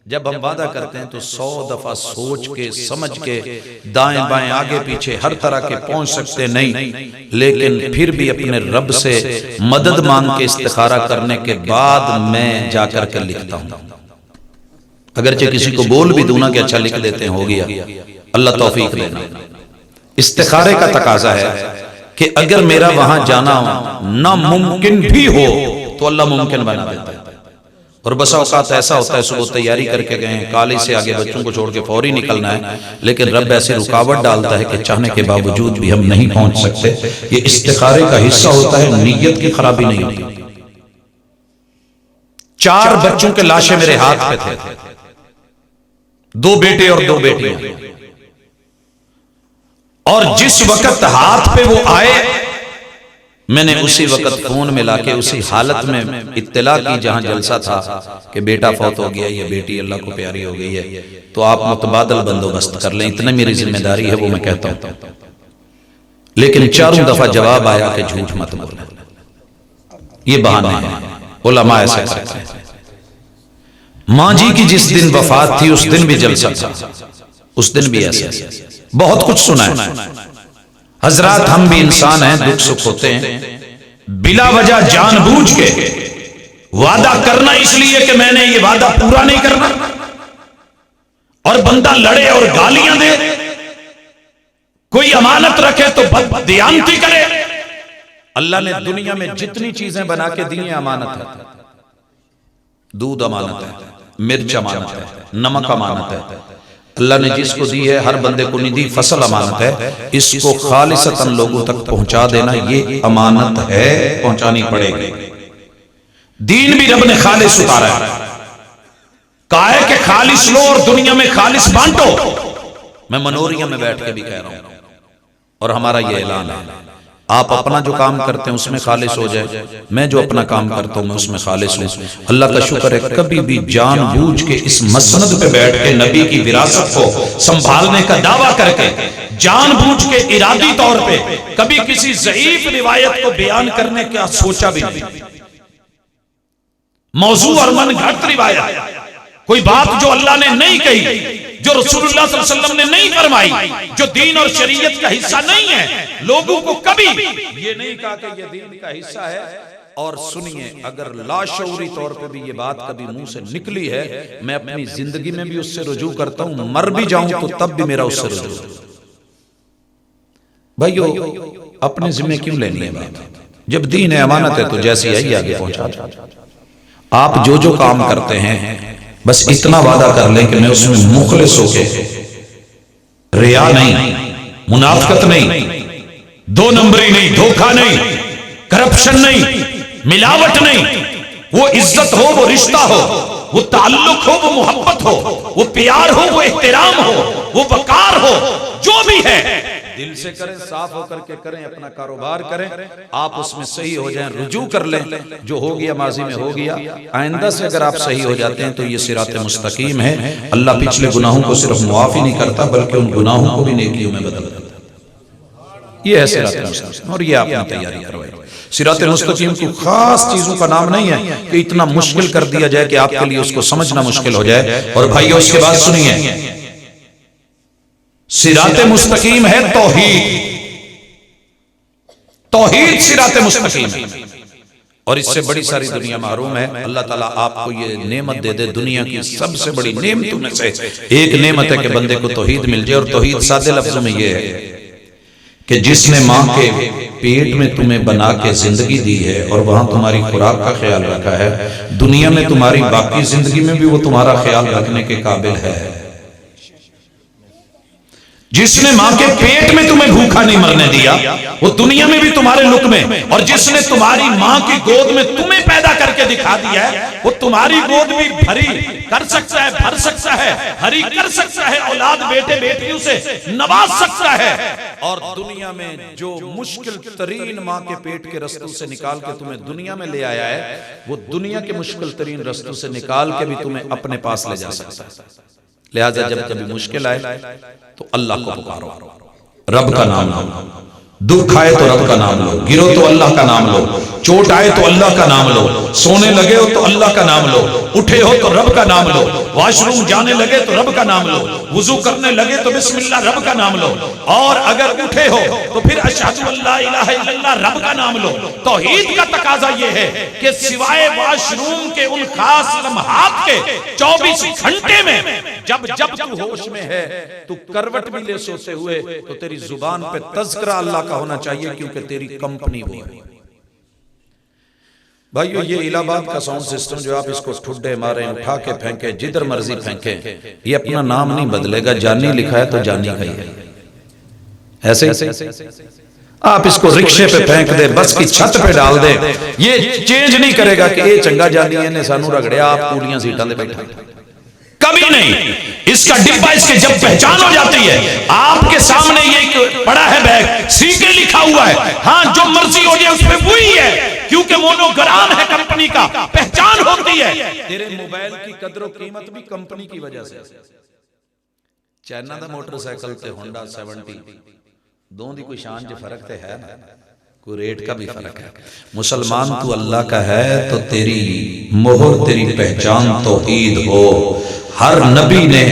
جب ہم وعدہ کرتے ہیں تو 100 دفعہ سوچ کے سمجھ کے دائیں بائیں آگے پیچھے ہر طرح کے پہنچ سکتے نہیں، لیکن پھر بھی اپنے رب سے مدد مانگ کے استخارہ کرنے کے بعد میں جا کر کے لکھتا ہوں۔ اگرچہ کسی کو بول بھی دوں نا کہ اچھا لکھ دیتے ہیں، ہو گیا، اللہ توفیق دینا۔ استخارے کا تقاضا ہے کہ اگر میرا وہاں جانا ناممکن بھی ہو تو اللہ ممکن بنا دیتا ہے۔ اور بسا اوقات ایسا ہوتا ہے صبح تیاری کر کے گئے ہیں، کالج سے آگے بچوں کو چھوڑ کے فوری نکلنا ہے، لیکن رب ایسی رکاوٹ ڈالتا ہے کہ چاہنے کے باوجود بھی ہم نہیں پہنچ سکتے۔ یہ استخارے کا حصہ ہوتا ہے، نیت کی خرابی نہیں ہوتی۔ 4 بچوں کے لاشیں میرے ہاتھ پہ تھے، 2 بیٹے اور 2 بیٹیاں، اور جس وقت ہاتھ پہ وہ آئے میں نے اسی وقت فون ملا کے اسی حالت میں اطلاع کی جہاں جلسہ تھا کہ بیٹا فوت ہو گیا، یہ بیٹی اللہ کو پیاری ہو گئی ہے، تو آپ متبادل بندوبست کر لیں، اتنا میری ذمہ داری ہے، وہ میں کہتا ہوں۔ لیکن 4 دفعہ جواب آیا کہ جھوٹ مت بولو، یہ بہانے ہیں، علماء ایسے کرتے ہیں۔ ماں جی کی جس دن وفات تھی اس دن بھی جلسہ تھا، اس دن بھی ایسا، بہت کچھ سنا ہے۔ حضرات ہم بھی انسان ہیں، دکھ سکھ ہوتے ہیں، بلا وجہ جان بوجھ کے وعدہ کرنا اس لیے کہ میں نے یہ وعدہ پورا نہیں کرنا، اور بندہ لڑے اور گالیاں دے، کوئی امانت رکھے تو بددیانتی کرے۔ اللہ نے دنیا میں جتنی چیزیں بنا کے دی ہیں امانت ہے، دودھ امانت ہے، مرچ امانت ہے، نمک امانت ہے، اللہ نے جس کو دی ہے ہر بندے کو نہیں دی، فصل امانت ہے، اس کو خالصتاً لوگوں تک پہنچا دینا یہ امانت ہے، پہنچانی پڑے گی۔ دین بھی رب نے خالص اتارا ہے، کہا ہے کہ خالص لو اور دنیا میں خالص بانٹو۔ میں منوریہ میں بیٹھ کے بھی کہہ رہا ہوں، اور ہمارا یہ اعلان ہے، آپ اپنا جو کام کرتے ہیں اس میں خالص ہو جائے، میں جو اپنا کام کرتا ہوں میں اس میں خالص ہوں۔ اللہ کا شکر ہے کبھی بھی جان بوجھ کے اس مسند پہ بیٹھ کے نبی کی وراثت کو سنبھالنے کا دعویٰ کر کے، جان بوجھ کے ارادی طور پہ کبھی کسی ضعیف روایت کو بیان کرنے کا سوچا بھی نہیں۔ موضوع اور من گھڑت روایت، کوئی بات جو اللہ نے نہیں کہی، جو رسول اللہ صلی اللہ علیہ وسلم نے نہیں فرمائی، جو دین اور شریعت کا حصہ نہیں ہے، لوگوں کو کبھی یہ نہیں کہا کہ یہ دین کا حصہ ہے۔ اور سنیے، اگر لاشعوری طور پہ بھی یہ بات کبھی منہ سے نکلی ہے، میں اپنی زندگی میں بھی اس سے رجوع کرتا ہوں، مر بھی جاؤں تو تب بھی میرا اس سے رجوع۔ بھائیو اپنے ذمہ کیوں لینی ہے بات؟ جب دین ہے، امانت ہے، تو جیسی آئی آگے پہنچا دیں۔ آپ جو کام کرتے ہیں بس اتنا وعدہ کر لیں کہ میں اس میں مخلص ہو کے، ریا نہیں، منافقت نہیں، 2 نمبری نہیں، دھوکہ نہیں، کرپشن نہیں، ملاوٹ نہیں، وہ عزت ہو، وہ رشتہ ہو، وہ تعلق ہو، وہ محبت ہو، وہ پیار ہو، وہ احترام ہو، وہ وقار ہو، جو بھی ہے دل سے کریں، صاف ہو کر کے کریں، اپنا کاروبار کریں، آپ اس میں صحیح ہو جائیں، رجوع کر لیں، جو ہو گیا ماضی میں ہو گیا، آئندہ سے اگر آپ صحیح ہو جاتے ہیں تو یہ صراط مستقیم ہے۔ اللہ پچھلے گناہوں کو صرف معاف ہی نہیں کرتا بلکہ ان گناہوں کو بھی نیکیوں میں بدل دیتا۔ یہ ہے صراط مستقیم، اور یہ آپ نے تیاری کروائی۔ صراط مستقیم کی خاص چیزوں کا نام نہیں ہے کہ اتنا مشکل کر دیا جائے کہ آپ کے لیے اس کو سمجھنا مشکل ہو جائے۔ اور بھائیو اس کے بعد سنیے، صراط مستقیم ہے توحید، توحید صراط مستقیم ہے، اور اس سے بڑی ساری دنیا محروم ہے۔ اللہ تعالیٰ آپ کو یہ نعمت دے دے، دنیا کی سب سے بڑی نعمتوں میں سے ایک نعمت ہے کہ بندے کو توحید مل جائے۔ اور توحید سادے لفظوں میں یہ ہے کہ جس نے ماں کے پیٹ میں تمہیں بنا کے زندگی دی ہے اور وہاں تمہاری خوراک کا خیال رکھا ہے، دنیا میں تمہاری باقی زندگی میں بھی وہ تمہارا خیال رکھنے کے قابل ہے۔ جس نے ماں کے پیٹ میں تمہیں بھوکا نہیں مرنے دیا، وہ دنیا میں بھی تمہارے لقمے، اور جس نے تمہاری ماں کی گود میں تمہیں پیدا کر کے دکھا دیا ہے، وہ تمہاری گود بھی بھری کر سکتا ہے، بھر سکتا ہے، ہری کر سکتا ہے، اولاد بیٹے بیٹیوں سے نواز سکتا ہے۔ اور دنیا میں جو مشکل ترین ماں کے پیٹ کے رستوں سے نکال کے تمہیں دنیا میں لے آیا ہے، وہ دنیا کے مشکل ترین رستوں سے نکال کے بھی تمہیں اپنے پاس لے جا سکتا ہے۔ لہٰذا جب کبھی مشکل آئے تو اللہ کو پکارو، رب کا نام لو، دکھ آئے تو رب کا نام لو، گرو تو اللہ کا نام لو، چوٹ آئے تو اللہ کا نام لو، سونے لگے ہو تو اللہ کا نام لو، اٹھے ہو تو رب کا نام لو، واش روم جانے لگے تو رب کا نام لو، وضو کرنے لگے تو بسم اللہ رب کا نام لو، اور اگر اٹھے ہو تو پھر اشہد ان لا الہ الا اللہ رب کا نام لو۔ توحید کا تقاضا یہ ہے کہ سوائے واش روم کے ان خاص لمحات کے 24 گھنٹے میں جب تو ہوش میں ہے تو کروٹ بھی لے سوتے ہوئے تو تیری زبان پہ تذکرہ اللہ کا ہونا چاہیے، کیونکہ تیری کمپنی وہ ہے۔ بھائیو یہ الہ آباد کا ساؤنڈ سسٹم جو آپ اس کو ٹھڈے ماریں، اٹھا کے پھینکیں، جدھر مرضی پھینکیں، یہ اپنا نام نہیں بدلے گا، جانی لکھا ہے تو جانی کا ہی ہے۔ ایسے آپ اس کو رکشے پہ پھینک دے، بس کی چھت پہ ڈال دے، یہ چینج نہیں کرے گا کہ یہ چنگا جانی ہے نے سانو رگڑیا، آپ کوڑیاں سیٹاں دے بیٹھا، کبھی نہیں۔ اس کا ڈبہ اس کے جب پہچان ہو جاتی ہے، آپ کے سامنے یہ ایک پڑا ہے بیگ، سیکے لکھا ہوا ہے، ہاں جو مرضی ہو جائے اس پہ وہی ہے، کیونکہ مونوگرام ہے کمپنی کا، پہچان ہوتی ہے۔ تیرے موبائل کی قدر و قیمت بھی کمپنی کی وجہ سے۔ چائنا دا موٹر سائیکل تے ہونڈا 70 دون دی کوئی شان جو فرق تے ہے نا، کوئی ریٹ کا بھی فرق ہے۔ مسلمان تو اللہ کا ہے تو تیری مہر، تیری پہچان توحید ہو۔ ہر نبی نے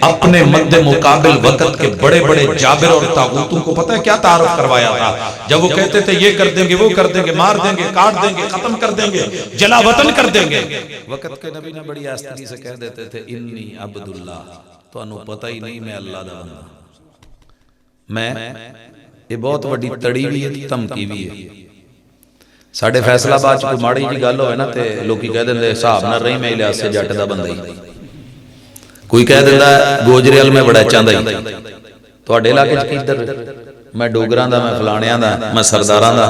اپنے مد مقابل وقت کے بڑے بڑے جابر اور طاغوتوں کو پتہ ہے کیا تعارف کروایا تھا؟ جب وہ کہتے تھے یہ کر دیں گے، وہ کر دیں گے، مار دیں گے، کاٹ دیں گے، ختم کر دیں گے، جلا وطن کر دیں گے، وقت کے نبی نے بڑی آستگی سے کہہ دیتے تھے انی عبداللہ، تو انہوں پتہ ہی نہیں میں اللہ دا بندہ، میں یہ بہت بڑی تڑی بھی ہے، تمکی بھی ہے۔ ساڑھے فیصلہ آباد کوئی ماڑی جی گل ہوئے نا تے لوگی کہہ دیں دے صاحب نہ رہی میں لحاظ سے جٹ دا بندہ ہی، کوئی کہہ دیتا ہے گوجریال میں بڑا چاندہ ہی، تو اڈے علاقے چکی در میں ڈوگران دا، میں فلانیان دا، میں سرداران دا،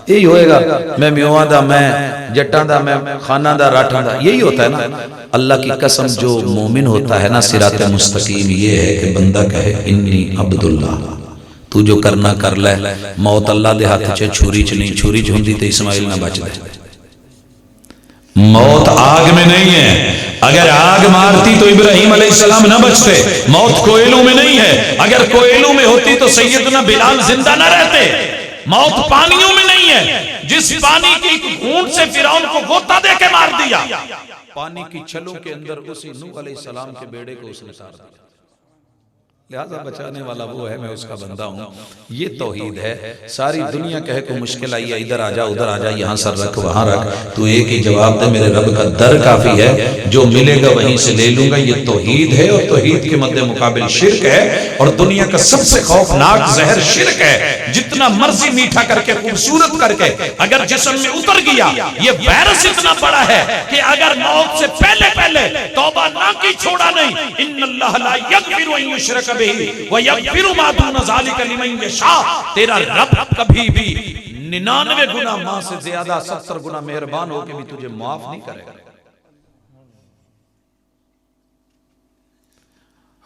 یہی ہوئے گا، میں میوان دا، میں جٹان دا، میں خانہ دا، راٹھان دا، یہی ہوتا ہے نا۔ اللہ کی قسم جو مومن ہوتا ہے نا صراط مستقیم یہ ہے کہ بندہ کہے انی عبداللہ، تو جو کرنا کر لے، موت اللہ دے ہاتھ چھے، چھوری چ نہیں، چھوری چ ہوندی تے اسماعیل نہ بچ دے۔ موت آگ میں نہیں ہے، اگر آگ مارتی تو ابراہیم علیہ السلام نہ بچتے۔ موت کوئلوں میں نہیں ہے، اگر کوئلوں میں ہوتی تو سیدنا بلال زندہ نہ رہتے۔ موت پانیوں میں نہیں ہے، جس پانی کی گھونٹ سے فرعون کو غوطہ دے کے مار دیا، پانی کی چھلوں کے اندر اسی نوح علیہ السلام کے بیڑے کو اس نے اتار دیا۔ لہذا بچانے والا وہ ہے، میں اس کا بندہ ہوں۔ یہ توحید ہے۔ ساری دنیا کہے کو مشکل آئی ہے، ادھر آجا ادھر آجا، یہاں سر رکھ وہاں رکھ، تو ایک ہی جواب دے میرے رب کا در کافی ہے، جو ملے گا وہیں سے لے لوں گا۔ یہ توحید ہے، اور توحید کے مد مقابل شرک ہے، اور دنیا کا سب سے خوفناک زہر شرک ہے۔ جتنا مرضی میٹھا کر کے، خوبصورت کر کے، اگر جسم میں اتر گیا، یہ وائرس اتنا بڑا ہے کہ اگر موت سے پہلے توبہ نہ کی چھوڑا نہیں۔ ان اللہ لا یغفر ان یشرک بہ ویغفر ما دون ذلک لمن یشاء۔ تیرا رب کبھی بھی 99 گنا ماں سے زیادہ 70 گنا مہربان ہو کے بھی تجھے معاف نہیں کرے گا۔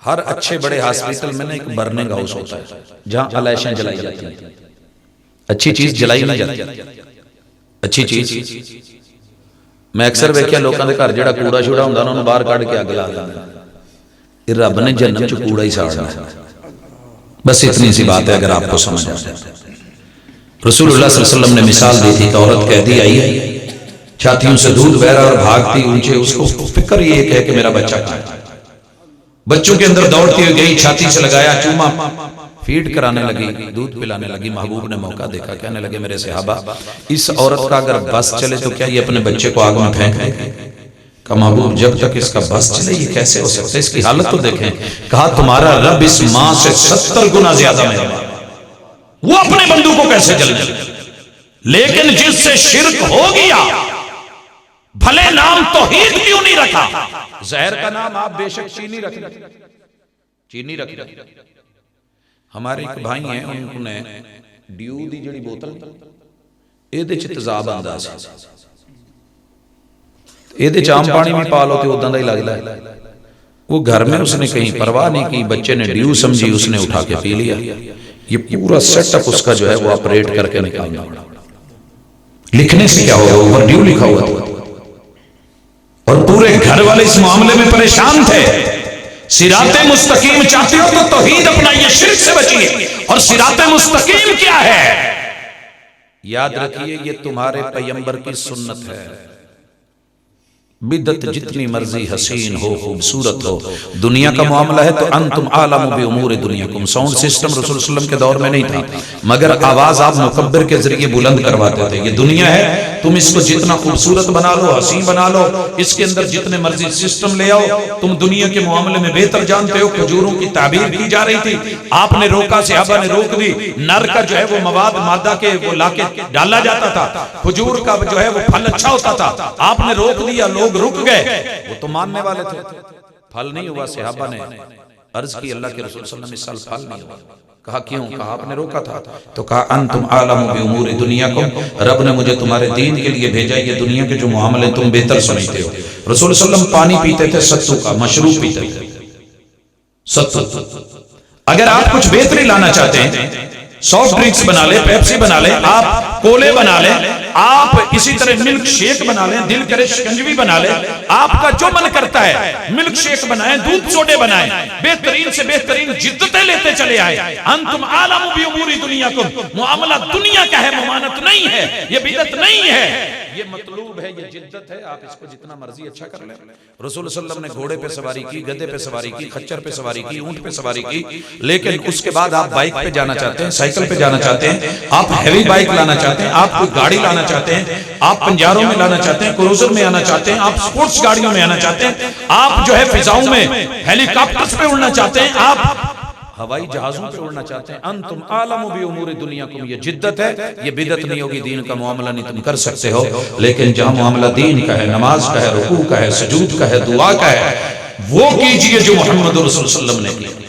ہر اچھے بڑے ہاسپٹل میں ایک برننگ ہاؤس ہوتا ہے جہاں علائشیں جلائی جاتی ہیں، اچھی چیز جلائی نہیں جاتی، اچھی چیز۔ میں اکثر ویکھیا لوکاں دے گھر جڑا کوڑا شوڑا ہوندا نا انہوں باہر کڈ کے اگ لا دیندے، یہ رب نے جہنم چ کوڑا ہی ساڑنا ہے۔ بس اتنی سی بات ہے اگر آپ کو سمجھ آ جائے۔ رسول اللہ صلی اللہ علیہ وسلم نے مثال دی تھی کہ عورت قیدی آئی ہے، چھاتیوں سے دودھ بہ رہا اور بھاگتی اونچے، اس کو فکر یہ ہے کہ میرا بچہ کہاں ہے۔ بچوں کے اندر دوڑتی ہوئی گئی، چھاتی سے لگایا، چوما، فیڈ کرانے لگی، دودھ پلانے لگی۔ محبوب نے موقع دیکھا، کہنے لگے میرے صحابہ اس عورت کا اگر بس چلے تو کیا یہ اپنے بچے کو آگ میں پھینک دے؟ کہا محبوب جب تک اس کا بس چلے یہ کیسے ہو سکتا ہے، اس کی حالت تو دیکھیں۔ کہا تمہارا رب اس ماں سے 70 گنا زیادہ مہربان، وہ اپنے بندوں کو کیسے جلے؟ لیکن جس سے شرک ہو گیا، بھلے نام توحید کیوں نہیں رکھا؟ زہر کا نام آپ بے شک چینی رکھ، چینی رکھ۔ ہمارے ایک بھائی ہیں، انہوں نے ڈیو دی جڑی بوتل اے دے چ تیزاب انداز اے دے چام پانی میں پالو تے اداں دا ہی لگدا ہے۔ وہ گھر میں اس نے کہیں پرواہ نہیں کی، بچے نے ڈیو سمجھی، اس نے اٹھا کے پی لیا۔ یہ پورا سیٹ اپ اس کا جو ہے وہ آپریٹ کر کے نکالنا پڑا۔ لکھنے سے کیا ہوگا؟ اوپر ڈیو لکھا ہوا تھا، اور پورے گھر والے اس معاملے میں پریشان تھے۔ صراط مستقیم چاہتے ہو تو توحید اپنائیے، شرک سے بچیے۔ اور صراط مستقیم کیا ہے؟ یاد رکھیے یہ تمہارے پیغمبر کی سنت ہے۔ بدعت جتنی مرضی حسین ہو، خوبصورت ہو، دنیا کا معاملہ ہے تو انتم عالم بامور دنیاکم۔ ساؤنڈ سسٹم رسول اللہ علیہ وسلم کے دور میں نہیں تھا، مگر آواز آپ مکبر کے ذریعے بلند کرواتے تھے۔ یہ دنیا ہے، تم اس کو جتنا خوبصورت بنا لو، حسین بنا لو، اس کے اندر جتنے مرضی سسٹم لے آؤ، تم دنیا کے معاملے میں بہتر جانتے ہو۔ کھجوروں کی تعبیر کی جا رہی تھی، آپ نے روکا، صحابہ نے روک دی۔ نر کا جو ہے وہ مواد مادہ کے وہ لا کے ڈالا جاتا تھا، کھجور کا جو ہے وہ پھل اچھا ہوتا تھا، آپ نے روک دیا، لوگ رک گئے، وہ تو ماننے والے تھے۔ پھل نہیں ہوا، صحابہ نے عرض کی اللہ کے رسول صلی اللہ علیہ وسلم اس سال پھل نہیں ہوا۔ کہا کیوں؟ کہا آپ نے روکا تھا۔ تو کہا انتم عالم بامور دنیاکم، رب نے مجھے تمہارے دین کے لیے بھیجا، یہ دنیا کے جو معاملے تم بہتر سمجھتے ہو۔ رسول صلی اللہ علیہ وسلم پانی پیتے تھے ستو کا، مشروب پیتے تھے ستو۔ اگر آپ کچھ بہتری لانا چاہتے ہیں، سافٹ ڈرنکس بنا لیں، پیپسی بنا لیں، آپ کولے بنا لیں، آپ اسی طرح ملک شیک بنا لیں، دل کرے شکنجوی بنا لیں، آپ کا جو من کرتا ہے ملک شیک بنائیں، دودھ سوڈے بنائیں، بہترین سے بہترین جدتیں لیتے چلے آئیں۔ انتم عالم بامور دنیاکم، معاملہ دنیا کا ہے، ممانت نہیں ہے، یہ بدعت نہیں ہے، یہ مطلوب ہے، یہ جدت ہے۔ آپ اس کو جتنا مرضی اچھا کر لیں۔ رسول صلی اللہ علیہ وسلم نے گھوڑے پہ سواری کی، گدھے پہ سواری کی، خچر پہ سواری کی، اونٹ پہ سواری کی، لیکن اس کے بعد آپ بائک پہ جانا چاہتے ہیں، سائیکل پہ جانا چاہتے ہیں، آپ ہیوی بائک لانا چاہتے ہیں، آپ کوئی گاڑی لانا چاہتے ہیں، آپ پنجاروں میں لانا چاہتے ہیں، کروزر میں آنا چاہتے ہیں، آپ سپورٹس گاڑیوں میں آنا چاہتے ہیں، آپ جو ہے فضاؤں میں ہیلی کاپٹرز پہ اڑنا چاہتے ہیں، آپ ہوائی جہازوں پہ اڑنا چاہتے ہیں۔ انتم عالم بامور دنیاکم، یہ جدت ہے، یہ بدعت نہیں ہوگی، دین کا معاملہ نہیں تم کر سکتے ہو۔ لیکن جہاں معاملہ دین کا ہے، نماز کا ہے، رکوع کا ہے، سجود کا ہے، دعا کا ہے، وہ کیجئے جو محمد رسول صلی اللہ علیہ وسلم نے کیا۔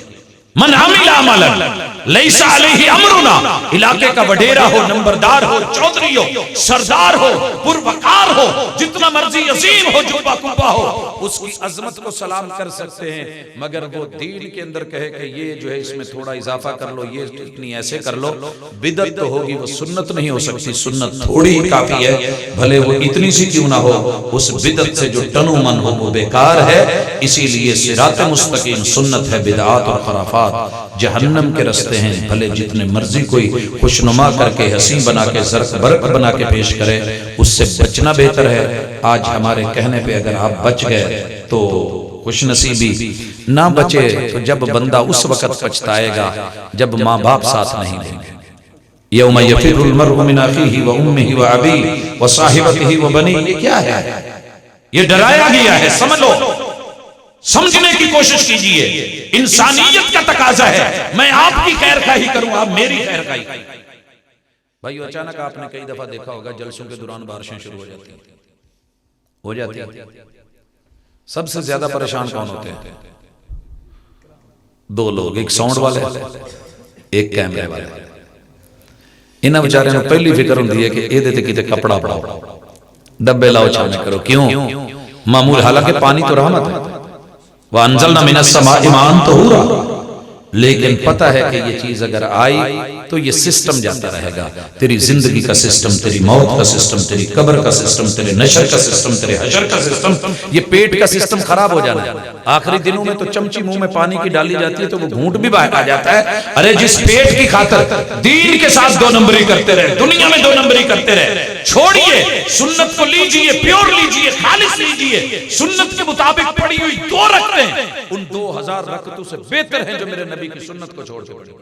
من عمل عملا لیس علیہ امرنا، علاقے کا وڈیرا ہو، نمبردار ہو، چودھری ہو، سردار ہو، پروقار ہو، جتنا مرضی عظیم ہو، جبہ کبہ ہو، اس کی عظمت کو سلام کر سکتے ہیں، مگر وہ دین کے اندر کہے کہ یہ جو ہے اس میں تھوڑا اضافہ کر لو، یہ اتنی ایسے کر لو، بدعت تو ہوگی، وہ سنت نہیں ہو سکتی۔ سنت تھوڑی ہی کافی ہے، بھلے وہ اتنی سی کیوں نہ ہو، اس بدعت سے جو ٹنو من ہو وہ بیکار ہے۔ اسی لیے صراط مستقیم سنت ہے، بدعات اور خرافات جہنم کے رستے ہیں۔ بھلے جتنے مرضی کوئی خوشنما کر کے، حسین بنا کے، زرق برق بنا کے پیش کرے، اس سے بچنا بہتر ہے۔ آج ہمارے کہنے پہ اگر آپ بچ گئے تو خوش نصیبی، نہ بچے تو جب بندہ اس وقت پچھتائے گا جب ماں باپ ساتھ نہیں دیں گے۔ یوم یفر المرء من اخیہ وامہ وابیہ وصاحبتہ وبنیہ، یہ کیا ہے؟ یہ ڈرایا گیا ہے، سمجھ لو، سمجھنے کی کوشش کیجئے۔ انسانیت کا تقاضا ہے، میں آپ کی خیر خواہی کروں، آپ میری خیر خواہی کریں۔ بھائیو، اچانک آپ نے کئی دفعہ دیکھا ہوگا جلسوں کے دوران بارشیں شروع ہو جاتی ہیں۔ سب سے زیادہ پریشان کون ہوتے ہیں؟ دو لوگ، ایک ساؤنڈ والے، ایک کیمرے والے۔ انہاں بیچارے نوں پہلی فکر ہوندی ہے کہ اے دے تے کتے کپڑا پڑاؤ، ڈبے لاؤ، چھانے کرو۔ کیوں؟ معمول، حالانکہ پانی تو رحمت ہے، وَأَنزَلْنَا مِنَ السَّمَاءِ مَاءً طَهُورًا، لیکن پتہ ہے کہ یہ چیز اگر آئی تو یہ سسٹم جاتا رہے گا، تیری زندگی کا سسٹم، تیری موت کا سسٹم، تیری قبر کا سسٹم، تیرے نشر کا سسٹم، تیرے حشر کا سسٹم، یہ پیٹ کا سسٹم خراب ہو جانا ہے۔ آخری دنوں میں تو چمچی منہ میں پانی کی ڈالی جاتی ہے تو وہ گھونٹ بھی باہر آ جاتا ہے۔ ارے جس پیٹ کی خاطر دین کے ساتھ دو نمبری کرتے رہے، دنیا میں دو نمبری کرتے رہے، چھوڑیے، سنت کو لیجئے، پیور لیجئے، خالص لیجئے، سنت کے مطابق پڑھی ہوئی دو رکعتیں ان 2000 رکعتوں سے بہتر ہیں جو میرے نبی کی سنت کو چھوڑ کے پڑھی۔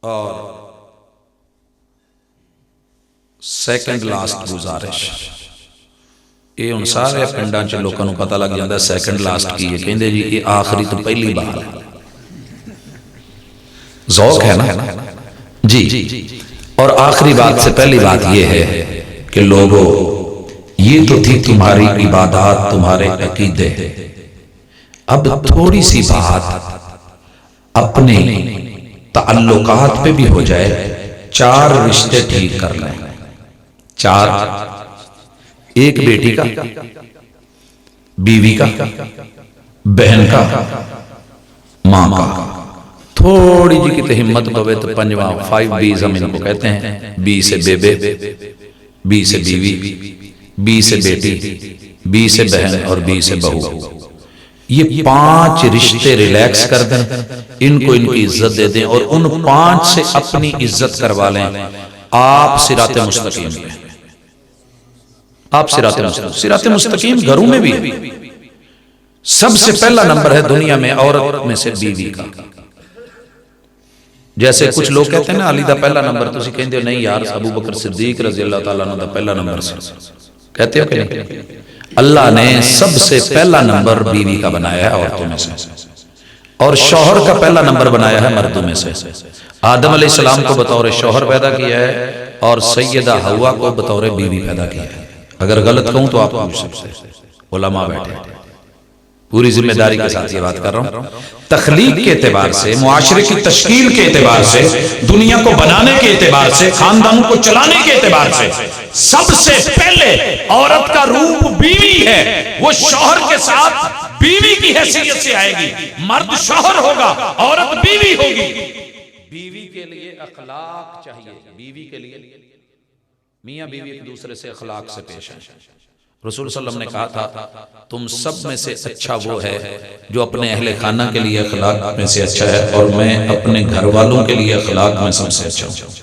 اور سیکنڈ لاسٹ گزارش، یہ ان سارے پنڈاں چ لوکاں نوں پتہ لگ جاندا سیکنڈ لاسٹ کی ہے، کہندے جی یہ آخری تو پہلی بار ہے۔ ذوق ہے نا جی۔ اور آخری بات سے پہلی بات یہ ہے کہ لوگوں، یہ تو تھی تمہاری عبادات، تمہارے عقیدے، اب تھوڑی سی بات اپنے تعلقات پہ بھی ہو جائے۔ 4 رشتے ٹھیک کر لیں، 4، ایک بیٹی کا، بیوی کا، بہن کا، ماں کا۔ تھوڑی جی کتے ہمت بوے تو 5 B's ہم ان کو کہتے ہیں، B سے بیبے، B سے بیوی، B سے بیٹی، B سے بہن اور B سے بہو۔ یہ 5 رشتے ریلیکس کر دیں، ان کو ان کی عزت دے دیں اور ان 5 سے اپنی عزت کروا لیں، آپ صراط مستقیم پہ، آپ صراط مستقیم گھروں میں بھی ہے۔ سب سے پہلا نمبر ہے دنیا میں عورت میں سے بیوی کا۔ جیسے کچھ لوگ کہتے ہیں نا علی دا پہلا نمبر، تسی کہندے ہو نہیں یار ابو بکر صدیق رضی اللہ تعالیٰ عنہ دا پہلا نمبر سے، کہتے ہو کہ نہیں؟ اللہ نے سب سے پہلا نمبر بیوی کا بنایا ہے عورتوں میں سے، اور شوہر کا پہلا نمبر بنایا ہے مردوں میں سے۔ آدم علیہ السلام کو بطور شوہر پیدا کیا ہے اور سیدہ حوا کو بطور بیوی پیدا کیا ہے۔ اگر غلط کہوں تو آپ پوچھ سکتے ہیں، علماء بیٹھے، پوری ذمہ داری کے ساتھ یہ بات کر رہا ہوں۔ تخلیق کے اعتبار سے، معاشرے کی تشکیل کے اعتبار سے، دنیا کو بنانے کے اعتبار سے، خاندانوں کو چلانے کے اعتبار سے سب سے پہلے عورت کا روپ بیوی ہے، وہ شوہر کے ساتھ بیوی کی حیثیت سے آئے گی۔ مرد شوہر ہوگا، عورت بیوی ہوگی۔ بیوی کے لیے اخلاق چاہیے، بیوی کے لیے میاں بیوی ایک دوسرے سے اخلاق سے پیش آئیں۔ رسول صلی اللہ علیہ وسلم نے کہا تھا تم سب میں سے اچھا وہ ہے جو اپنے اہل خانہ کے لیے اخلاق میں سے اچھا ہے، اور میں اپنے گھر والوں کے لیے اخلاق میں سب سے اچھا ہوں۔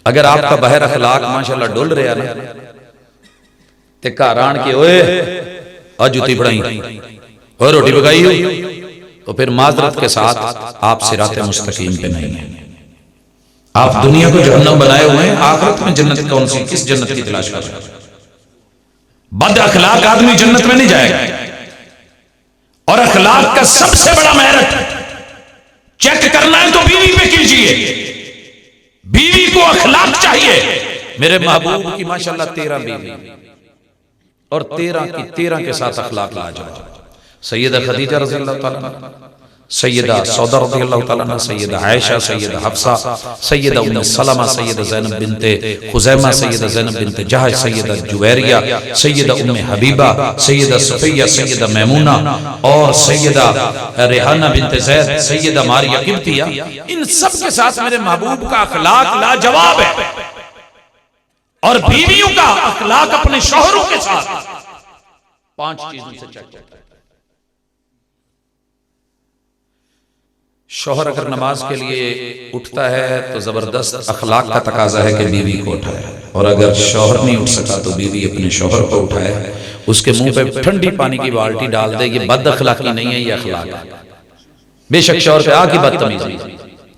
اگر آپ کا بہر اخلاق ماشاءاللہ ڈول رہا نا تے گھر آن کے اوئے آج جوتی پڑھائی اور روٹی پکائی ہوئی، تو پھر معذرت کے ساتھ آپ صراط مستقیم پہ نہیں ہیں۔ آپ دنیا کو جہنم بنائے ہوئے ہیں، آخرت میں جنت کون سی، کس جنت کی تلاش کر رہے ہیں؟ بد اخلاق آدمی جنت میں نہیں جائے گا۔ اور اخلاق کا سب سے بڑا میرٹ چیک کرنا ہے تو بیوی پہ کیجئے۔ بیوی کو اخلاق چاہیے۔ میرے محبوب کی ماشاءاللہ 13 بیوی اور 13 کی 13 کے ساتھ اخلاق لاجواب۔ سیدہ خدیجہ رضی اللہ تعالیٰ عنہ، سیدہ سودہ رضی اللہ تعالیٰ عنہ، سیدہ عائشہ، سیدہ حفصہ، سیدہ ام سلمہ، سیدہ زینب بنت خزیمہ، سیدہ زینب بنت جہش، سیدہ جویریہ، سیدہ ام حبیبہ، سیدہ صفیہ، سیدہ میمونہ، اور سیدہ ریحانہ بنت زید، سیدہ ماریہ قبطیہ۔ ان سب کے ساتھ میرے محبوب کا اخلاق لاجواب ہے۔ اور بیویوں کا اخلاق اپنے شوہروں کے ساتھ 5 چیزوں سے چیک کرتا ہے۔ شوہر اگر نماز کے لیے اٹھتا ہے تو زبردست اخلاق کا تقاضا ہے کہ بیوی کو اٹھائے، اور اگر شوہر نہیں اٹھ سکا تو بیوی اپنے شوہر کو اٹھائے، اس کے منہ پہ ٹھنڈی پانی کی بالٹی ڈال دے۔ یہ بد اخلاقی نہیں ہے، یہ اخلاق ہے۔ بے شک شوہر پہ کی بدتمیزی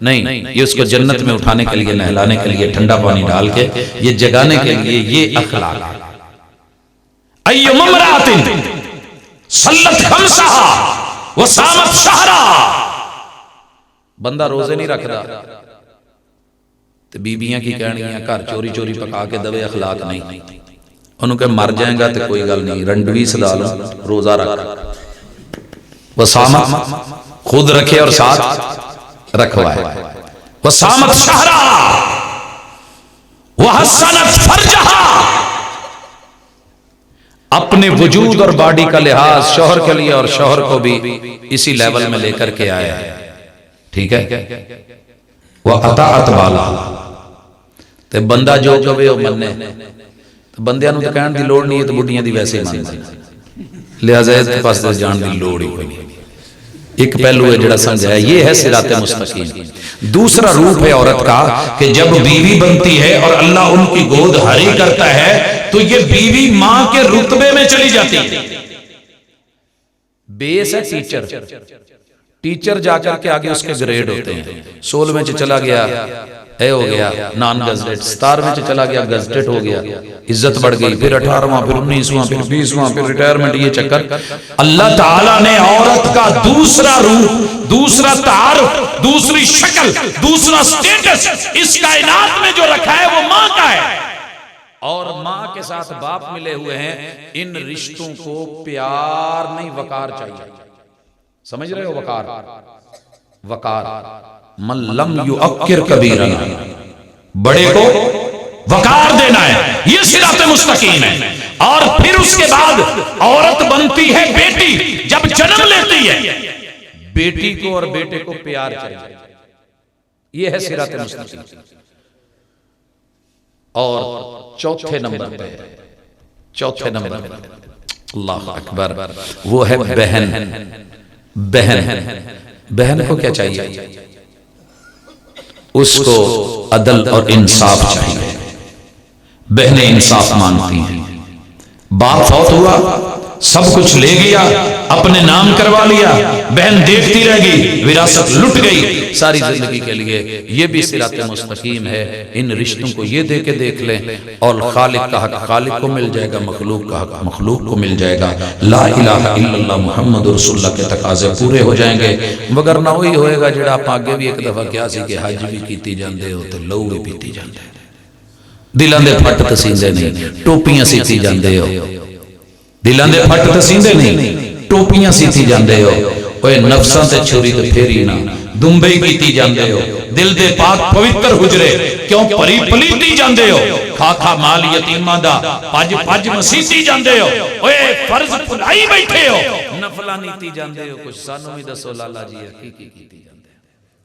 نہیں، یہ اس کو جنت میں اٹھانے کے لیے، نہلانے کے لیے ٹھنڈا پانی ڈال کے یہ جگانے کے لیے، یہ اخلاق ہے۔ ایّم امرأۃ صلت خمسہا وصامت شہرہا، بندہ روزے نہیں رکھدا تو بیبیاں کی کہنی ہیں گھر چوری چوری پکا کے دوے، اخلاق نہیں۔ انہوں کہ مر جائیں گا تو کوئی گل نہیں، رنڈوی صدا لو، روزہ رکھ۔ وصامت خود رکھے اور ساتھ رکھوائے۔ وصامت شہرہا وحسنت فرجہا، اپنے وجود اور باڈی کا لحاظ شوہر کے لیے اور شوہر کو بھی اسی لیول میں لے کر کے آیا ہے، ٹھیک ہے۔ وَأَطَاعَتْ بَالَهَا، تے بندہ جو کہے وہ مننے، تو بندیاں نو تے کہن دی لوڑ نہیں ہے، تو بڈیاں دی ویسے ہی مننے، لہذا اس کے پاس جان دی لوڑ ہی کوئی نہیں۔ ایک پہلو ہے جڑا سمجھا ہے، یہ ہے صراط مستقیم۔ دوسرا روپ ہے عورت کا کہ جب بیوی بنتی ہے اور اللہ ان کی گود ہری کرتا ہے تو یہ بیوی ماں کے رتبے میں چلی جاتی ہے۔ بیس ہے ٹیچر، ٹیچر جا کر کے آگے اس کے گریڈ ہوتے ہیں۔ 16 میں چلا گیا اے ہو گیا نان گزٹڈ، 17 میں چلا گیا گزٹڈ ہو گیا، عزت بڑھ گئی، پھر 18واں، پھر 19واں، پھر 20واں، پھر ریٹائرمنٹ، یہ چکر۔ اللہ تعالیٰ نے عورت کا دوسرا روپ، دوسرا تعارف، دوسری شکل، دوسرا سٹیٹس اس کائنات میں جو رکھا ہے وہ ماں کا ہے، اور ماں کے ساتھ باپ ملے ہوئے ہیں۔ ان رشتوں کو پیار نہیں، وقار چاہیے۔ سمجھ رہے ہو؟ وقار، وقار۔ من لم یؤکر کبیرنا، بڑے کو وقار دینا ہے، یہ صراط مستقیم ہے۔ اور پھر اس کے بعد عورت بنتی ہے بیٹی، جب جنم لیتی ہے بیٹی کو اور بیٹے کو پیار چاہیے، یہ ہے صراط مستقیم۔ اور چوتھے نمبر پہ اللہ اکبر. وہ ہے بہن. بہن کو کیا چاہیے؟ اس کو عدل اور انصاف چاہیے. بہنیں انصاف مانگتی ہیں. باپ فوت ہوا، سب کچھ لے گیا، اپنے نام کروا لیا، بہن دیکھتی رہ گئی، وراثت لٹ گئی ساری زندگی کے لیے. یہ بھی صراط مستقیم ہے. ان رشتوں کو یہ دے کے دیکھ لیں، اور خالق کا حق خالق کو مل جائے گا، مخلوق کا حق مخلوق کو مل جائے گا. لا الہ الا اللہ محمد رسول اللہ کے تقاضے پورے ہو جائیں گے. مگر نہ وہی ہوئے گا جڑا آپ آگے بھی ایک دفعہ کیا سی کہ حج بھی کیتی جاندے ہو تو لہو بھی پیتی جاندے ہو. دلاں دے پھٹ تسیندے نہیں، ٹوپیاں سیتی جاندے ہو. دلاں دے پھٹ تسیندے نہیں، ٹوپیاں سیتی جاندے ہو. اوے نفساں تے چھری تے پھیری نہ دمبئی کیتی جاندے ہو. دل دے پاک پوتر حجرے کیوں پری پلیتی جاندے ہو. کھا کھا مال یتیماں دا پج پج مسیتی جاندے ہو. اوے فرض بھلائی بیٹھے ہو، نفلاں نیتی جاندے ہو. کچھ سانوں بھی دسو لالا جی حقیقی کیتی جاندے ہو.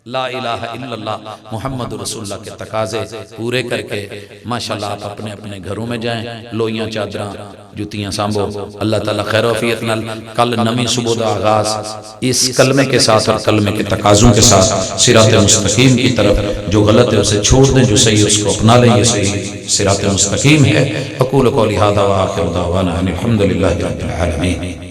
لا الہ الا اللہ محمد رسول اللہ کے تقاضے پورے کر کے ماشاءاللہ آپ اپنے اپنے گھروں میں جائیں. لوئیاں چادراں جوتیاں سانبو. اللہ تعالیٰ خیر و عافیت نال کل نمی صبح دا آغاز اس کلمے کے ساتھ اور کلمے کے تقاضوں کے ساتھ صراط مستقیم کی طرف. جو غلط ہے اسے چھوڑ دیں، جو صحیح اس کو اپنا لیں. یہ صحیح صراط مستقیم ہے. اقول قولی ھذا وآخر دعوانا ان الحمدللہ رب العالمین.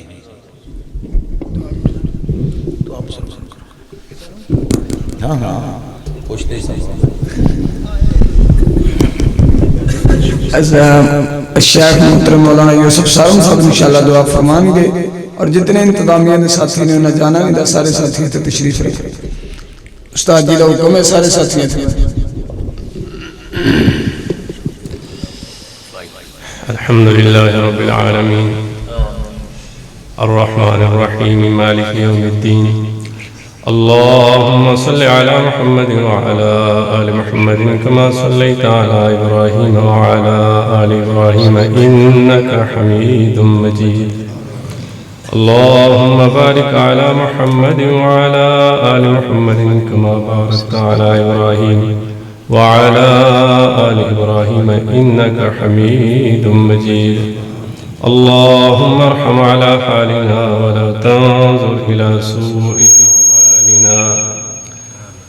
الشیخ محترم مولانا یوسف سارم صاحب انشاءاللہ دعا فرمائیں گے، اور جتنے انتظامیہ نے ساتھی نے انہیں جانا نہیں دا سارے ساتھی تھے تشریف رکھیں. استاد جی کا حکم ہے سارے ساتھی تھے. الحمدللہ رب العالمین الرحمن الرحیم مالک یوم الدین. اللهم صل على محمد وعلى آل محمد كما صليت على إبراهيم وعلى آل إبراهيم إنك حميد مجيد. اللهم بارك على محمد وعلى آل محمد كما باركت على إبراهيم وعلى آل إبراهيم إنك حميد مجيد. اللهم ارحم على حالنا ولا تنظر إلى سوء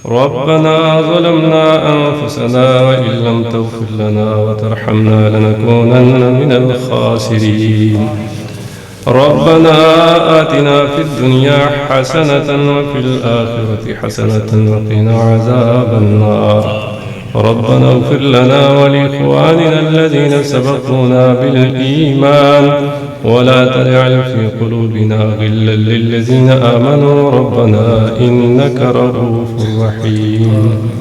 ربنا ظلمنا أنفسنا وإن لم تغفر لنا وترحمنا لنكونن من الخاسرين. ربنا آتنا في الدنيا حسنة وفي الآخرة حسنة وقنا عذاب النار. ربنا اغفر لنا ولإخواننا الذين سبقونا بالإيمان ولا تجعل في قلوبنا غلا للذين آمنوا ربنا إنك رؤوف رحيم.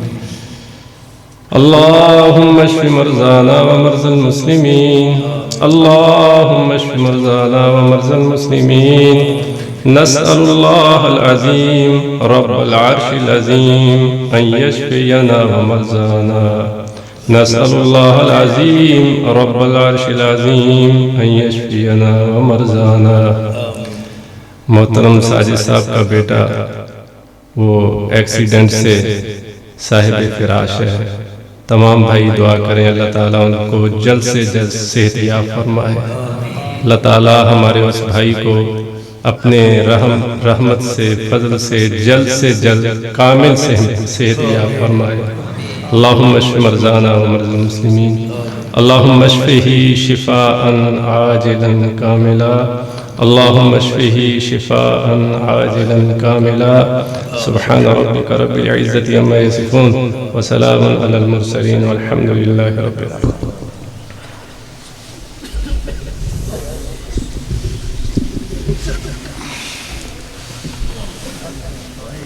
اللهم اشف مرضانا ومرضى المسلمين. اللهم اشف مرضانا ومرضى المسلمين. نسأل الله العظيم رب العرش العظيم أن يشفينا ومرضانا. نسأل الله العظيم رب العرش العظيم أن يشفينا ومرضانا. محترم ساجد صاحب کا بیٹا وہ ایکسیڈنٹ سے صاحب فراش ہے. تمام بھائی دعا کریں اللہ تعالیٰ ان کو جلد سے جلد صحت یاب فرمائے. اللہ تعالیٰ ہمارے اس بھائی کو اپنے رحمت سے فضل سے جلد کامل صحت یاب فرمائے. اللہم اشف مرضانا ومرضى المسلمین. اللہم اشفہ شفاء عاجلا کاملا. اللہم اشفہ شفاء عاجلا کاملا. سبحان ربک رب العزة عما یصفون وسلام علی المرسلین والحمد للہ رب العالمین.